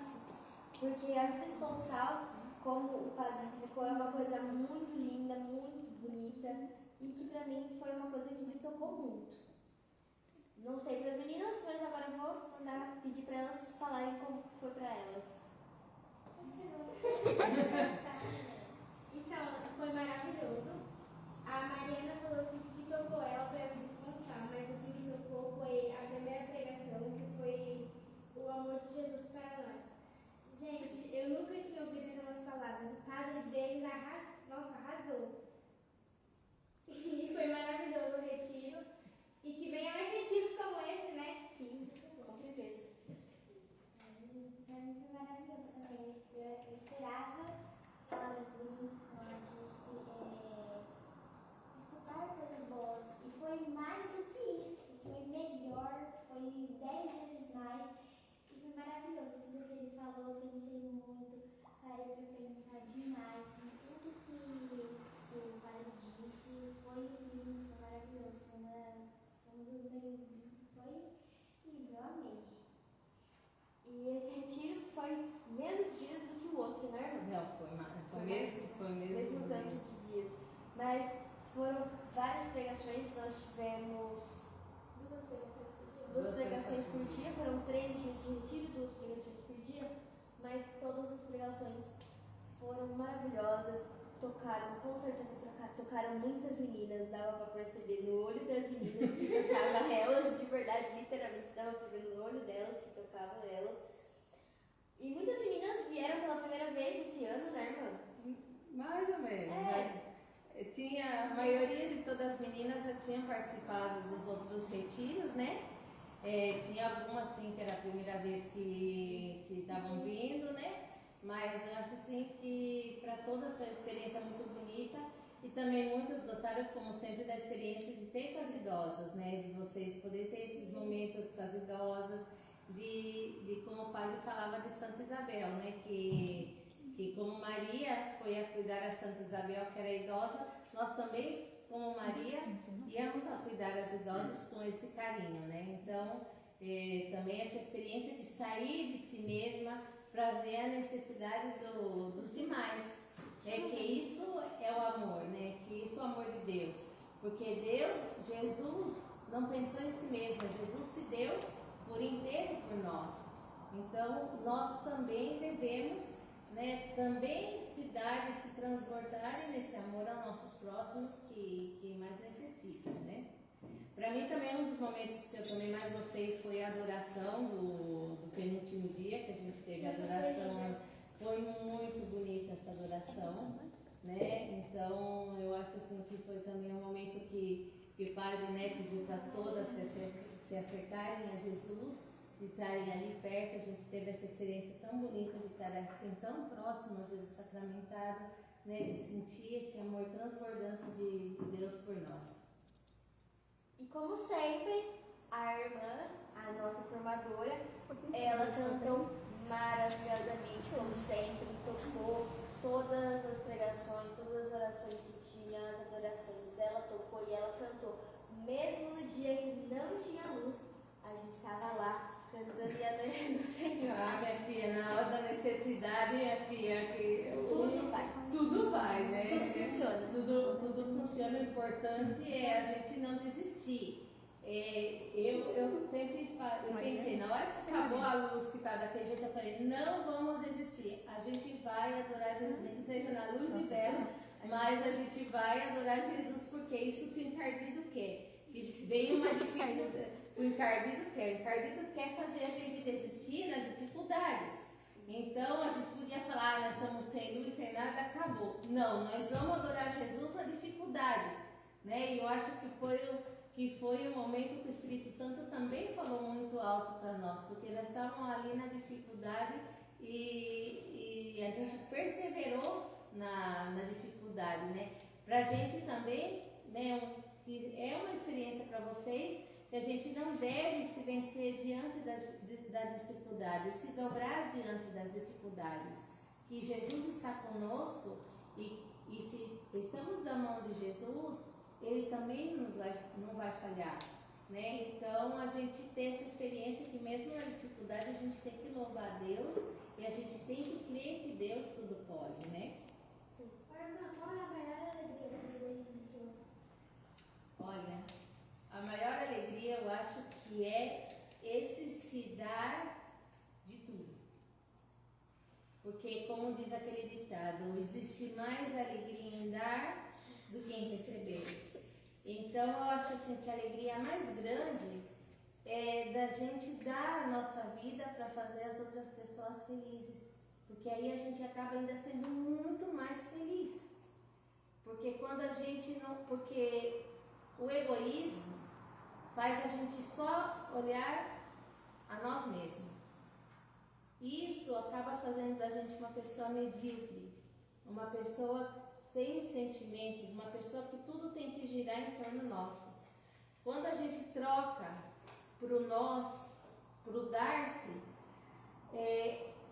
Porque a vida esponsal, como o padre explicou, é uma coisa muito linda, muito bonita e que pra mim foi uma coisa que me tocou muito. Não sei para as meninas, mas agora eu vou pedir para elas falarem como foi para elas. Então, foi maravilhoso. A Mariana falou assim que o que tocou ela foi a vida esponsal, mas o que me tocou foi a primeira pregação, que foi o amor de Jesus para nós. Gente, eu nunca tinha ouvido aquelas palavras. O padre deles arrasou. E foi maravilhoso o retiro. E que venha mais retiros como esse, né? Sim, com certeza. Para mim foi maravilhoso também. Eu esperava palavras bonitas, como ela disse, escutar coisas boas. E foi mais do que isso. Foi melhor, foi 10 vezes mais. E foi maravilhoso. Tudo que ele falou, eu pensei muito. Parei para pensar demais em tudo que o padre disse. Foi lindo, foi maravilhoso. Foi um dos meus. Foi lindo, eu amei. E esse retiro foi menos dias do que o outro, né, irmã? Não, foi mesmo tanto de dias. Mas foram várias pregações, nós tivemos duas pregações por dia, foram 3 dias de retiro, 2 pregações por dia, mas todas as pregações foram maravilhosas, com certeza tocaram muitas meninas, dava para perceber no olho das meninas que tocava elas, de verdade, literalmente dava para ver no olho delas que tocavam elas. E muitas meninas vieram pela primeira vez esse ano, né, irmã? Mais ou menos, né? A maioria de todas as meninas já tinham participado dos outros retiros, né? Tinha algumas assim que era a primeira vez que estavam vindo, né? Mas eu acho assim que para todas foi uma experiência muito bonita e também muitas gostaram, como sempre, da experiência de ter com as idosas, né? De vocês poderem ter esses momentos com as idosas, de como o padre falava de Santa Isabel, né? Que como Maria foi a cuidar a Santa Isabel, que era idosa, nós também, como Maria, íamos a cuidar as idosas com esse carinho, né? Então, também essa experiência de sair de si mesma para ver a necessidade dos demais, que isso é o amor, né? Que isso é o amor de Deus, porque Jesus não pensou em si mesmo, Jesus se deu por inteiro por nós. Então, nós também devemos, né, também se dar e se transbordar nesse amor aos nossos próximos que mais necessitam, né? Para mim também um dos momentos que eu também mais gostei foi a adoração do penúltimo dia que a gente teve a adoração. Foi muito bonita essa adoração, né? Então eu acho assim que foi também um momento que o padre, né, pediu para todas se acercarem a Jesus, de estarem ali perto. A gente teve essa experiência tão bonita de estar assim tão próximo a Jesus sacramentado, né, de sentir esse amor transbordante de Deus por nós. E como sempre, a irmã, a nossa formadora, ela cantou maravilhosamente, como sempre, tocou todas as pregações, todas as orações que tinha, as adorações, ela tocou e ela cantou. Mesmo no dia que não tinha luz, a gente estava lá cantando e adorando o Senhor. Ah, minha filha, na hora da necessidade, minha filha, Tudo vai. Tudo vai, né? Tudo funciona. Tudo funciona. O importante é a gente não desistir. Eu sempre pensei, na hora que acabou a luz que está daquele jeito, eu falei, não vamos desistir. A gente vai adorar Jesus, nem que seja na luz de vela, mas a gente vai adorar Jesus, porque isso que o encardido quer. Que veio uma dificuldade. O encardido quer fazer a gente desistir nas dificuldades. Então a gente podia falar, nós estamos sem luz, sem nada, acabou. Não, nós vamos adorar Jesus na dificuldade, né? E eu acho que foi um momento que o Espírito Santo também falou muito alto para nós, porque nós estávamos ali na dificuldade e a gente perseverou na dificuldade, né? Para a gente também, né, que é uma experiência para vocês, que a gente não deve se vencer diante da dificuldade, se dobrar diante das dificuldades, que Jesus está conosco e se estamos na mão de Jesus, Ele também não vai falhar, né? Então a gente tem essa experiência que mesmo na dificuldade a gente tem que louvar a Deus e a gente tem que crer que Deus tudo pode, né? Olha, a maior alegria eu acho que é esse se dar de tudo. Porque, como diz aquele ditado, existe mais alegria em dar do que em receber. Então, eu acho assim que a alegria mais grande é da gente dar a nossa vida para fazer as outras pessoas felizes. Porque aí a gente acaba ainda sendo muito mais feliz. Porque quando a gente não... Porque o egoísmo faz a gente só olhar a nós mesmos. Isso acaba fazendo da gente uma pessoa medíocre, uma pessoa sem sentimentos, uma pessoa que tudo tem que girar em torno nosso. Quando a gente troca pro nós, pro dar-se,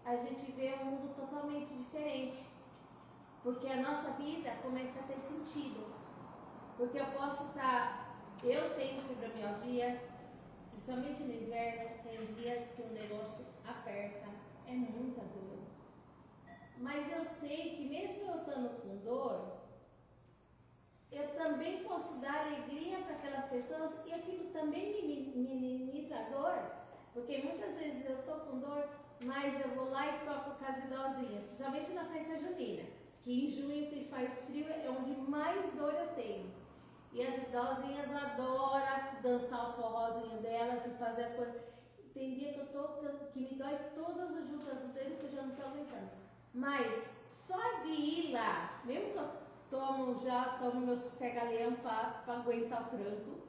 a gente vê um mundo totalmente diferente. Porque a nossa vida começa a ter sentido. Porque eu posso eu tenho fibromialgia, principalmente no inverno, tem dias que o negócio aperta, é muita dor. Mas eu sei que mesmo eu estando com dor, eu também posso dar alegria para aquelas pessoas e aquilo também me minimiza a dor. Porque muitas vezes eu estou com dor, mas eu vou lá e toco com as idosinhas, principalmente na festa junina, que em junho, que faz frio, é onde mais dor eu tenho. E as idosinhas adoram dançar o forrozinho delas e fazer a coisa. Tem dia que me dói todas as juntas do dedo que eu já não estou aguentando. Mas só de ir lá, mesmo que eu tomo meu sossega-leão para aguentar o tranco.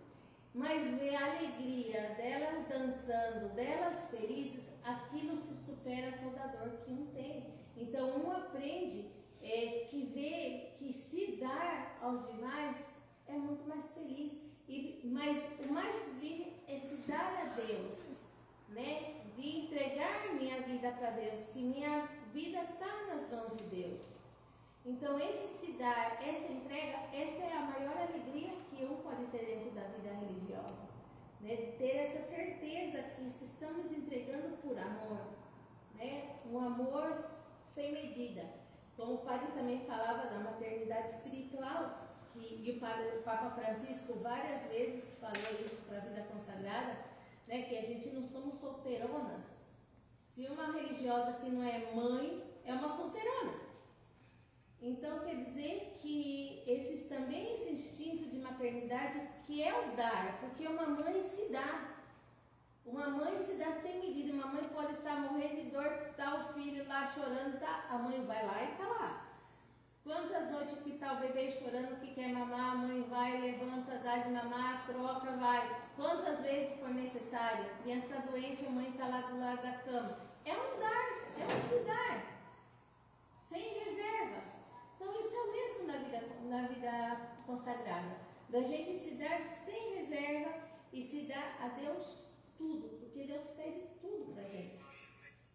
Mas ver a alegria delas dançando, delas felizes, aquilo se supera toda a dor que um tem. Então um aprende que vê que se dar aos demais é muito mais feliz. Mas o mais sublime é se dar a Deus, né? De entregar minha vida para Deus, que minha vida está nas mãos de Deus. Então esse se dar, essa entrega, essa é a maior alegria que um pode ter dentro da vida religiosa, né? Ter essa certeza que se estamos entregando por amor, né? Um amor sem medida. Como o padre também falava da maternidade espiritual, e o Papa Francisco várias vezes falou isso para a vida consagrada, né? Que a gente não somos solteironas. Se uma religiosa que não é mãe, é uma solteirona. Então quer dizer que esse instinto de maternidade que é o dar, porque uma mãe se dá. Uma mãe se dá sem medida. Uma mãe pode estar morrendo de dor, tá o filho lá chorando, tá, a mãe vai lá e tá lá. Quantas noites que tá o bebê chorando que quer mamar, a mãe vai, levanta, dá de mamar, troca, vai. Quantas vezes for necessário. A criança está doente, a mãe está lá do lado da cama. É um dar, é um se dar, sem reserva. Então isso é o mesmo na vida consagrada, da gente se dar sem reserva e se dar a Deus tudo, porque Deus pede tudo pra gente,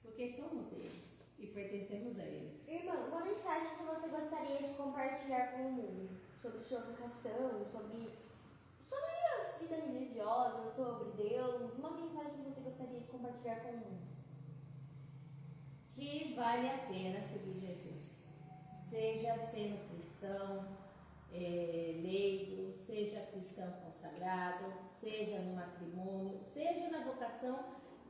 porque somos dele e pertencemos a ele. Irmã, uma mensagem que você gostaria de compartilhar com o mundo sobre sua vocação, sobre a vida religiosa, sobre Deus, uma mensagem que você gostaria de compartilhar com o mundo? Que vale a pena seguir Jesus. Seja sendo cristão, leigo, seja cristão consagrado, seja no matrimônio, seja na vocação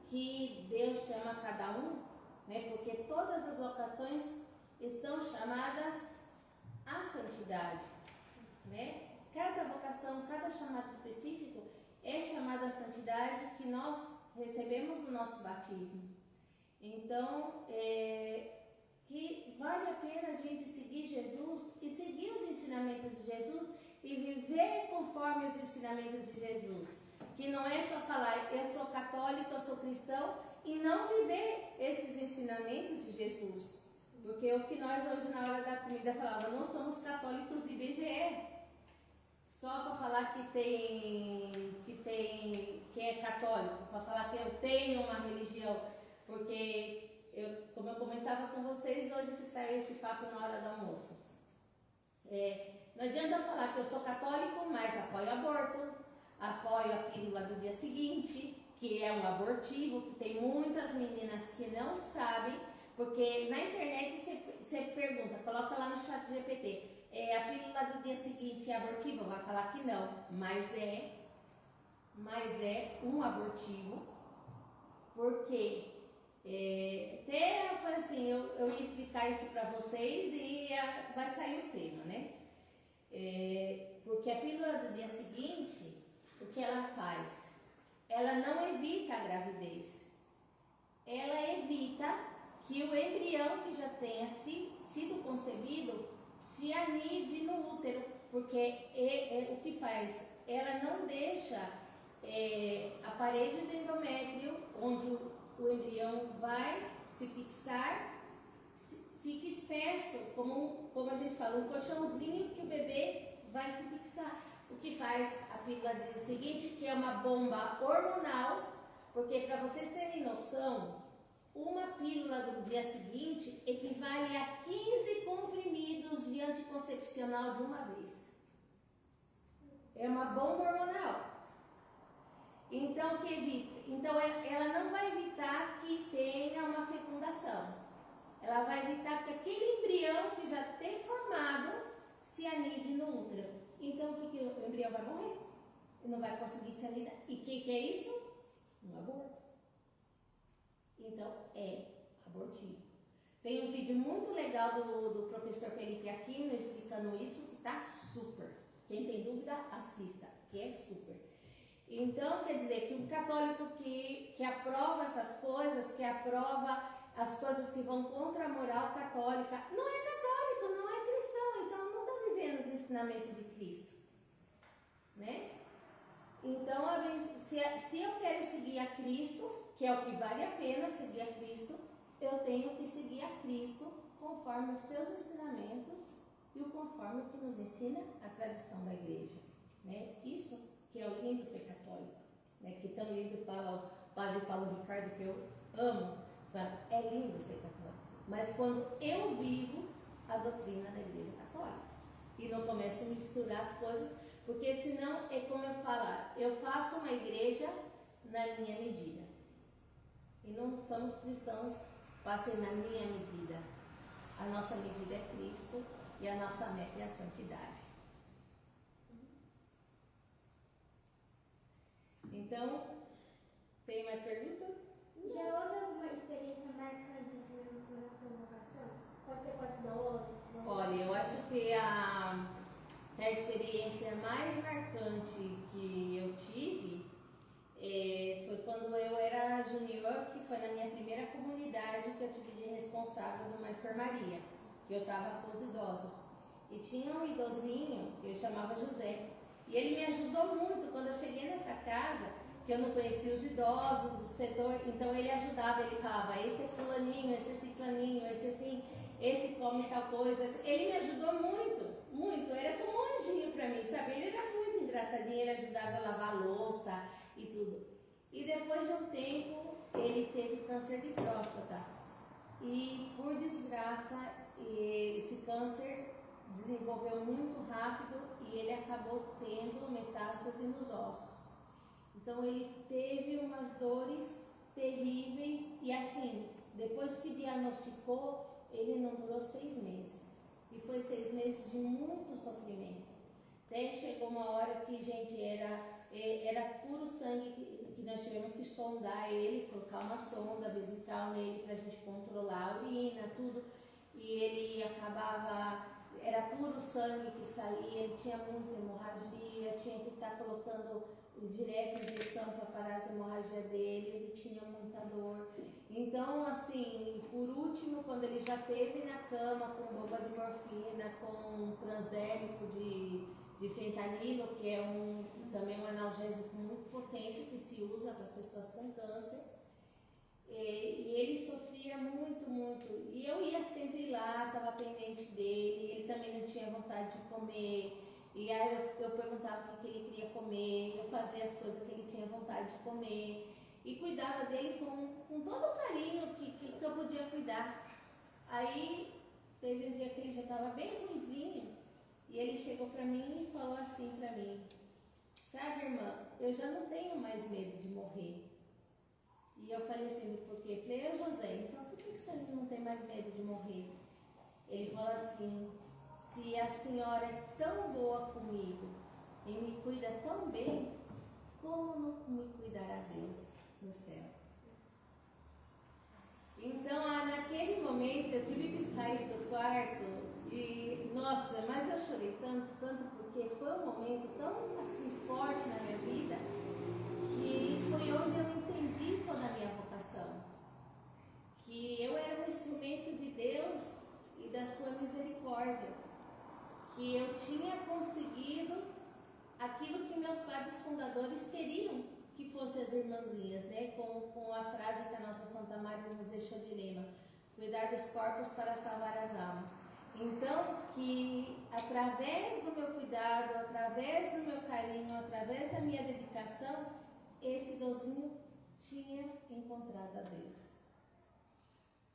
que Deus chama cada um, né? Porque todas as vocações estão chamadas à santidade, né? Cada vocação, cada chamado específico é chamada à santidade que nós recebemos no nosso batismo. Então, que vale a pena a gente seguir Jesus e seguir os ensinamentos de Jesus e viver conforme os ensinamentos de Jesus. Que não é só falar, eu sou católico, eu sou cristão, e não viver esses ensinamentos de Jesus. Porque o que nós hoje na hora da comida falava, não somos católicos de IBGE. Só para falar que é católico, para falar que eu tenho uma religião. Porque como eu comentava com vocês hoje que saiu esse papo na hora do almoço. Não adianta falar que eu sou católico, mas apoio o aborto, apoio a pílula do dia seguinte, que é um abortivo, que tem muitas meninas que não sabem, porque na internet você pergunta, coloca lá no chat GPT, a pílula do dia seguinte é abortiva? Vai falar que não, mas é um abortivo, porque até eu falei assim, eu ia explicar isso para vocês e vai sair o tema, né? Porque a pílula do dia seguinte, o que ela faz? Ela não evita a gravidez, ela evita que o embrião que já tenha sido concebido se anide no útero, porque o que faz? Ela não deixa a parede do endométrio, onde o embrião vai se fixar, fica espesso, como a gente fala, um colchãozinho que o bebê vai se fixar. O que faz a pílula do dia seguinte, que é uma bomba hormonal, porque para vocês terem noção, uma pílula do dia seguinte equivale a 15 comprimidos de anticoncepcional de uma vez. É uma bomba hormonal. Então, ela não vai evitar que tenha uma fecundação. Ela vai evitar que aquele embrião que já tem formado se anide no útero. Então, o que o embrião vai morrer? Ele não vai conseguir se anidar. E o que é isso? Um aborto. Então, é abortivo. Tem um vídeo muito legal do professor Felipe Aquino explicando isso, que está super. Quem tem dúvida, assista, que é super. Então, quer dizer que um católico que aprova essas coisas, que aprova as coisas que vão contra a moral católica, não é católico, não é cristão, então não está vivendo ensinamentos de Cristo, né? Então, se eu quero seguir a Cristo, que é o que vale a pena seguir a Cristo, eu tenho que seguir a Cristo conforme os seus ensinamentos e o conforme o que nos ensina a tradição da igreja, né? Isso que é o lindo ser católico, né? Que tão lindo fala o padre Paulo Ricardo, que eu amo, fala, é lindo ser católico, mas quando eu vivo a doutrina da igreja católica e não começo a misturar as coisas, porque senão é como eu falar, eu faço uma igreja na minha medida e não somos cristãos para ser na minha medida. A nossa medida é Cristo e a nossa meta é a santidade. Então, tem mais pergunta? Já houve alguma experiência marcante na sua vocação? Pode ser com as doses? Olha, eu acho que a experiência mais marcante que eu tive foi quando eu era junior, que foi na minha primeira comunidade que eu tive de responsável de uma enfermaria, que eu estava com os idosos. E tinha um idosinho, que ele chamava José, e ele me ajudou muito quando eu cheguei nessa casa, que eu não conhecia os idosos do setor, então ele ajudava, ele falava, esse é fulaninho, esse é ciclaninho, esse assim, esse come tal coisa. Ele me ajudou muito, muito, era como um anjinho para mim, sabe? Ele era muito engraçadinho, ele ajudava a lavar a louça e tudo. E depois de um tempo, ele teve câncer de próstata. E por desgraça, esse câncer desenvolveu muito rápido e ele acabou tendo metástase nos ossos. Então ele teve umas dores terríveis e assim, depois que diagnosticou, ele não durou 6 meses. E foi 6 meses de muito sofrimento. Até chegou uma hora que, gente, era puro sangue que nós tivemos que sondar ele, colocar uma sonda vesical nele para a gente controlar a urina, tudo. E ele acabava, era puro sangue que saía, ele tinha muita hemorragia, tinha que estar colocando direto injeção para parar as hemorragias dele, ele tinha muita dor. Então, assim, por último, quando ele já esteve na cama com bomba de morfina, com um transdérmico de fentanilo, que é também um analgésico muito potente que se usa para as pessoas com câncer, e ele sofria muito, muito. E eu ia sempre lá, estava pendente dele, ele também não tinha vontade de comer. E aí eu perguntava o que ele queria comer, eu fazia as coisas que ele tinha vontade de comer. E cuidava dele com todo o carinho que eu podia cuidar. Aí teve um dia que ele já estava bem ruinzinho, e ele chegou para mim e falou assim para mim, sabe, irmã, eu já não tenho mais medo de morrer. E eu falei assim, por quê? Eu falei, José, então por que você não tem mais medo de morrer? Ele falou assim, se a senhora é tão boa comigo e me cuida tão bem, como não me cuidará Deus no céu? Então, naquele momento, eu tive que sair do quarto e, nossa, mas eu chorei tanto, porque foi um momento tão, assim, forte na minha vida, que foi onde eu entendi toda a minha vocação. Que eu era um instrumento de Deus e da sua misericórdia. Que eu tinha conseguido aquilo que meus padres fundadores queriam que fossem as irmãzinhas, né? Com a frase que a nossa Santa Maria nos deixou de lema, cuidar dos corpos para salvar as almas. Então, que através do meu cuidado, através do meu carinho, através da minha dedicação, esse idosinho tinha encontrado a Deus.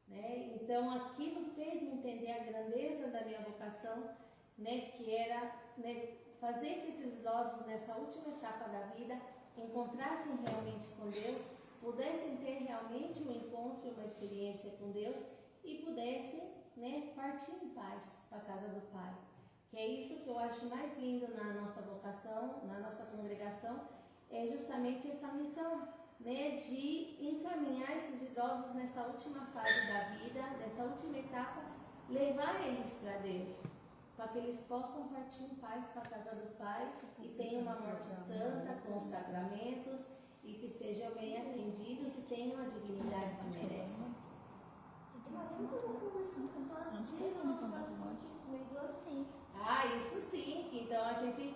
Né? Então, aquilo fez-me entender a grandeza da minha vocação, né? Que era, né, fazer que esses idosos, nessa última etapa da vida, encontrassem realmente com Deus, pudessem ter realmente um encontro e uma experiência com Deus e pudessem, né, partir em paz para a casa do Pai. Que é isso que eu acho mais lindo na nossa vocação, na nossa congregação, é justamente essa missão, né, de encaminhar esses idosos nessa última fase da vida, nessa última etapa, levar eles para Deus, para que eles possam partir em paz para a casa do Pai e tenham uma morte santa, com os sacramentos, e que sejam bem atendidos e tenham a dignidade que merecem. Ah, isso sim. então a gente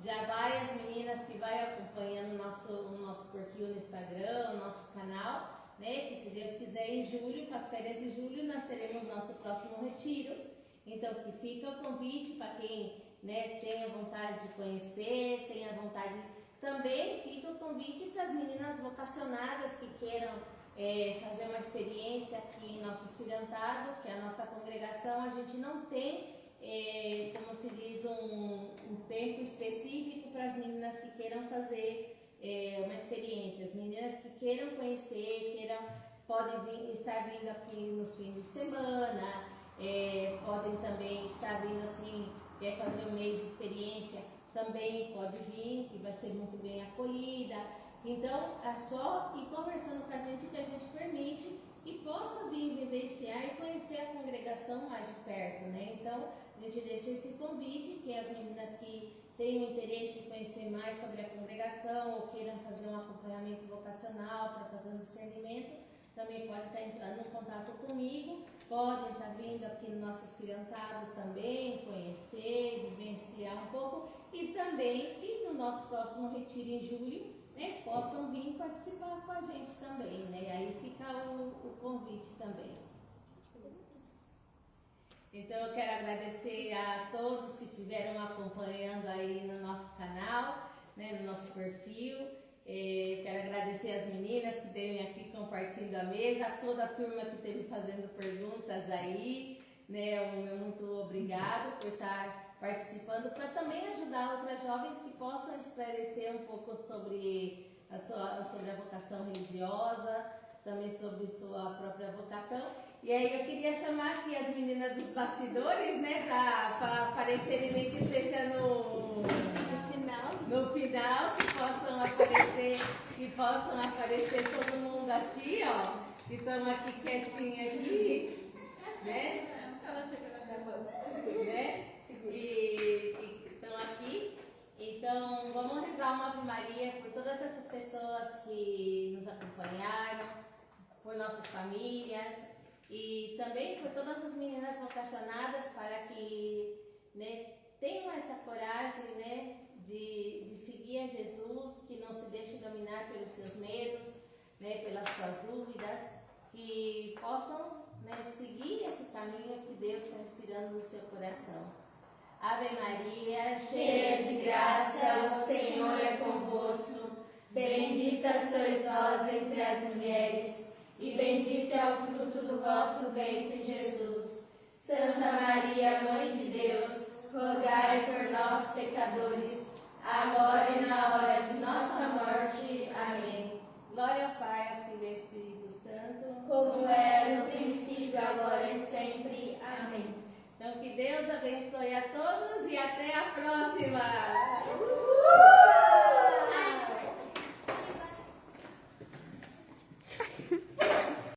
já vai, as meninas que vai acompanhando o nosso perfil no Instagram, o nosso canal, né? Que se Deus quiser, em julho, com as férias de julho, nós teremos nosso próximo retiro. Então, que fica o convite para quem, né, tenha vontade de conhecer, tenha vontade. Também fica o convite para as meninas vocacionadas que queiram fazer uma experiência aqui em nosso estudiantado, que a nossa congregação, a gente não tem, como se diz, um tempo específico para as meninas que queiram fazer uma experiência. As meninas que queiram conhecer, podem estar vindo aqui nos fins de semana, podem também estar vindo assim, quer fazer um mês de experiência, também pode vir, que vai ser muito bem acolhida. Então, é só ir conversando com a gente que a gente permite que possa vir vivenciar e conhecer a congregação mais de perto, né? Então, a gente deixa esse convite que as meninas que tenham interesse em conhecer mais sobre a congregação ou queiram fazer um acompanhamento vocacional para fazer um discernimento, também podem estar entrando em contato comigo, podem estar vindo aqui no nosso estudiantado também, conhecer, vivenciar um pouco e também, e no nosso próximo retiro em julho, né, possam vir participar com a gente também, né? Aí fica o convite também. Então eu quero agradecer a todos que estiveram acompanhando aí no nosso canal, né, no nosso perfil. Quero agradecer as meninas que esteve aqui compartilhando a mesa, a toda a turma que esteve fazendo perguntas aí, né? O meu muito obrigado por estar participando, para também ajudar outras jovens que possam esclarecer um pouco sobre a vocação religiosa, também sobre sua própria vocação. E aí eu queria chamar aqui as meninas dos bastidores, né, para aparecerem, nem que seja no final, que possam aparecer todo mundo aqui, ó, que estão aqui quietinhos aqui, né? Né? E estão aqui. Então, vamos rezar uma Ave Maria por todas essas pessoas que nos acompanharam, por nossas famílias e também por todas as meninas vocacionadas, para que, né, tenham essa coragem, né, de seguir a Jesus, que não se deixem dominar pelos seus medos, né, pelas suas dúvidas, que possam, né, seguir esse caminho que Deus está inspirando no seu coração. Ave Maria, cheia de graça, o Senhor é convosco. Bendita sois vós entre as mulheres, e bendito é o fruto do vosso ventre, Jesus. Santa Maria, Mãe de Deus, rogai por nós, pecadores, agora e na hora de nossa morte. Amém. Glória ao Pai, ao Filho e ao Espírito Santo, como era no princípio, agora e sempre. Amém. Então, que Deus abençoe a todos e até a próxima!